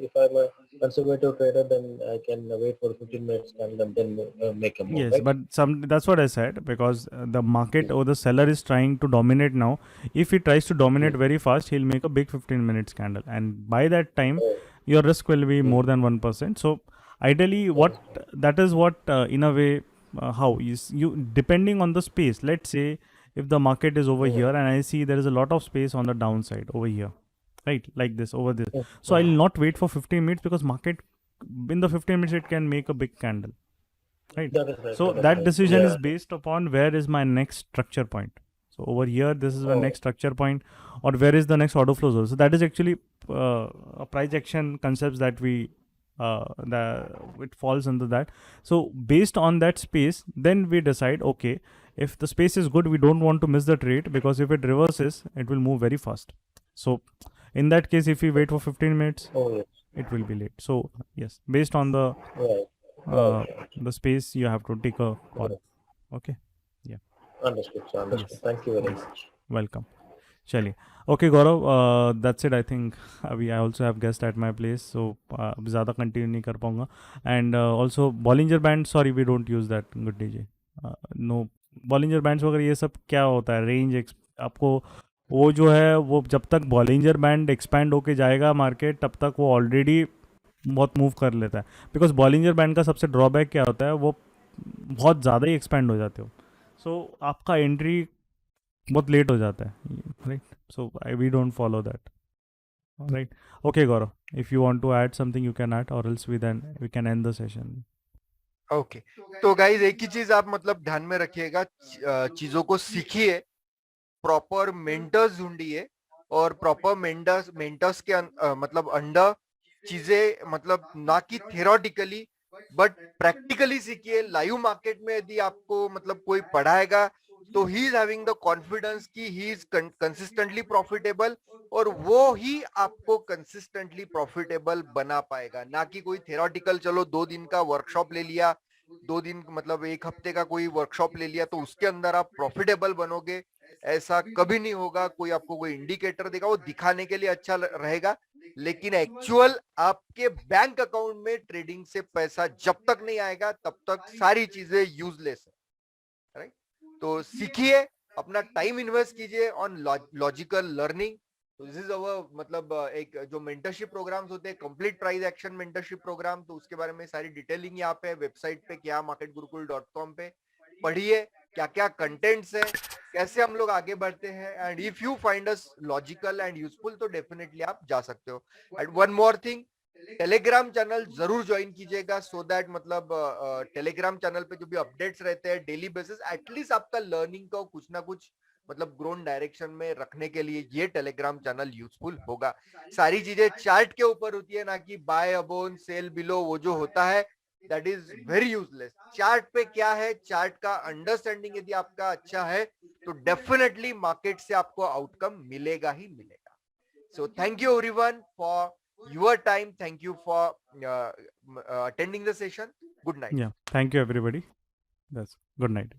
if I'm a conservative trader, then I can wait for 15 minutes and then make a move, yes, right? but some, that's what I said, because the market or the seller is trying to dominate now. If he tries to dominate Hmm. very fast, he'll make a big 15 minutes candle, and by that time Oh, your risk will be hmm. more than 1%. So ideally what, that is what in a way, how is you, depending on the space. Let's say if the market is over Hmm. here and I see there is a lot of space on the downside over here, right, like this over this, Hmm. so I'll not wait for 15 minutes, because market in the 15 minutes it can make a big candle, right? That is right. So That is that right. decision Yeah. is based upon where is my next structure point. So over here, this is my Oh, next structure point, or where is the next order flow zone. So that is actually a price action concepts that we that it falls under that. So based on that space, then we decide, okay, if the space is good, we don't want to miss the trade, because if it reverses, it will move very fast. So in that case, if we wait for 15 minutes, oh yes. it will be late. So yes, based on the Right. uh, Right. the space, you have to take a call. Right. Okay, yeah, Understood, sir. Understood. yes, Thank you very yes, much. welcome. चलिए, okay Gaurav, that's it I think. अभी I also have guest at my place, so अब ज़्यादा continue नहीं कर पाऊँगा. And also Bollinger Band, sorry we don't use that. Good DJ, no Bollinger Bands वगैरह ये सब क्या होता है, रेंज आपको वो जो है, वो जब तक Bollinger Band एक्सपैंड होके जाएगा मार्केट, तब तक वो ऑलरेडी बहुत मूव कर लेता है. बिकॉज बॉलिंजर बैंड का सबसे ड्रॉबैक क्या होता है, वो बहुत ज़्यादा ही एक्सपैंड हो जाते हो, सो आपका एंट्री बहुत लेट हो जाता है, right. So we don't follow that, right. Okay Gaurav, if you want to add something you can add, or else we can end the session. Okay, तो गाइज एक ही चीज आप मतलब ध्यान में रखिएगा, चीजों को सीखिए, प्रॉपर मेंटर्स ढूंढिए, और प्रॉपर मेंटर्स के मतलब अंडर चीजें, मतलब ना कि थेरोटिकली बट प्रैक्टिकली सीखिए. लाइव मार्केट में यदि आपको मतलब कोई पढ़ाएगा, तो he is having the confidence कि ही इज कंसिस्टेंटली प्रॉफिटेबल, और वो ही आपको कंसिस्टेंटली प्रॉफिटेबल बना पाएगा. ना कि कोई थेरोटिकल, चलो 2 दिन का वर्कशॉप ले लिया, 2 दिन मतलब 1 हफ्ते का कोई वर्कशॉप ले लिया, तो उसके अंदर आप प्रॉफिटेबल बनोगे, ऐसा कभी नहीं होगा. कोई आपको कोई इंडिकेटर देगा, वो दिखाने के लिए अच्छा रहेगा, लेकिन एक्चुअल आपके बैंक अकाउंट में ट्रेडिंग से पैसा जब तक नहीं आएगा, तब तक सारी चीजें यूजलेस है, राइट. तो सीखिए, अपना टाइम इन्वेस्ट कीजिए ऑन लॉजिकल लर्निंग. तो दिस इज अवर मतलब एक जो मेंटरशिप प्रोग्राम्स होते हैं, complete price action mentorship program, तो उसके बारे में सारी डिटेलिंग यहाँ पे वेबसाइट पे kiamarketgurukul.com पे पढ़िए, क्या क्या कंटेंट्स है, कैसे हम लोग आगे बढ़ते हैं. And if you find us logical and useful, तो डेफिनेटली आप जा सकते हो. And one more thing, Telegram channel जरूर ज्वाइन कीजिएगा सो दैट मतलब टेलीग्राम चैनल पे जो भी अपडेट्स रहते हैं डेली बेसिस एटलीस्ट आपका लर्निंग को कुछ ना कुछ मतलब ग्रोन डायरेक्शन में रखने के लिए ये टेलीग्राम चैनल यूजफुल होगा। सारी चीजें चार्ट के ऊपर होती है ना कि बाय अबोन सेल बिलो वो जो होता है that is very useless. Chart पे क्या है, चार्ट का अंडरस्टैंडिंग यदि आपका अच्छा है तो डेफिनेटली मार्केट से आपको आउटकम मिलेगा ही मिलेगा। So thank you everyone for your time. Thank you for attending the session. Good night. Yeah. Thank you, everybody. That's good night.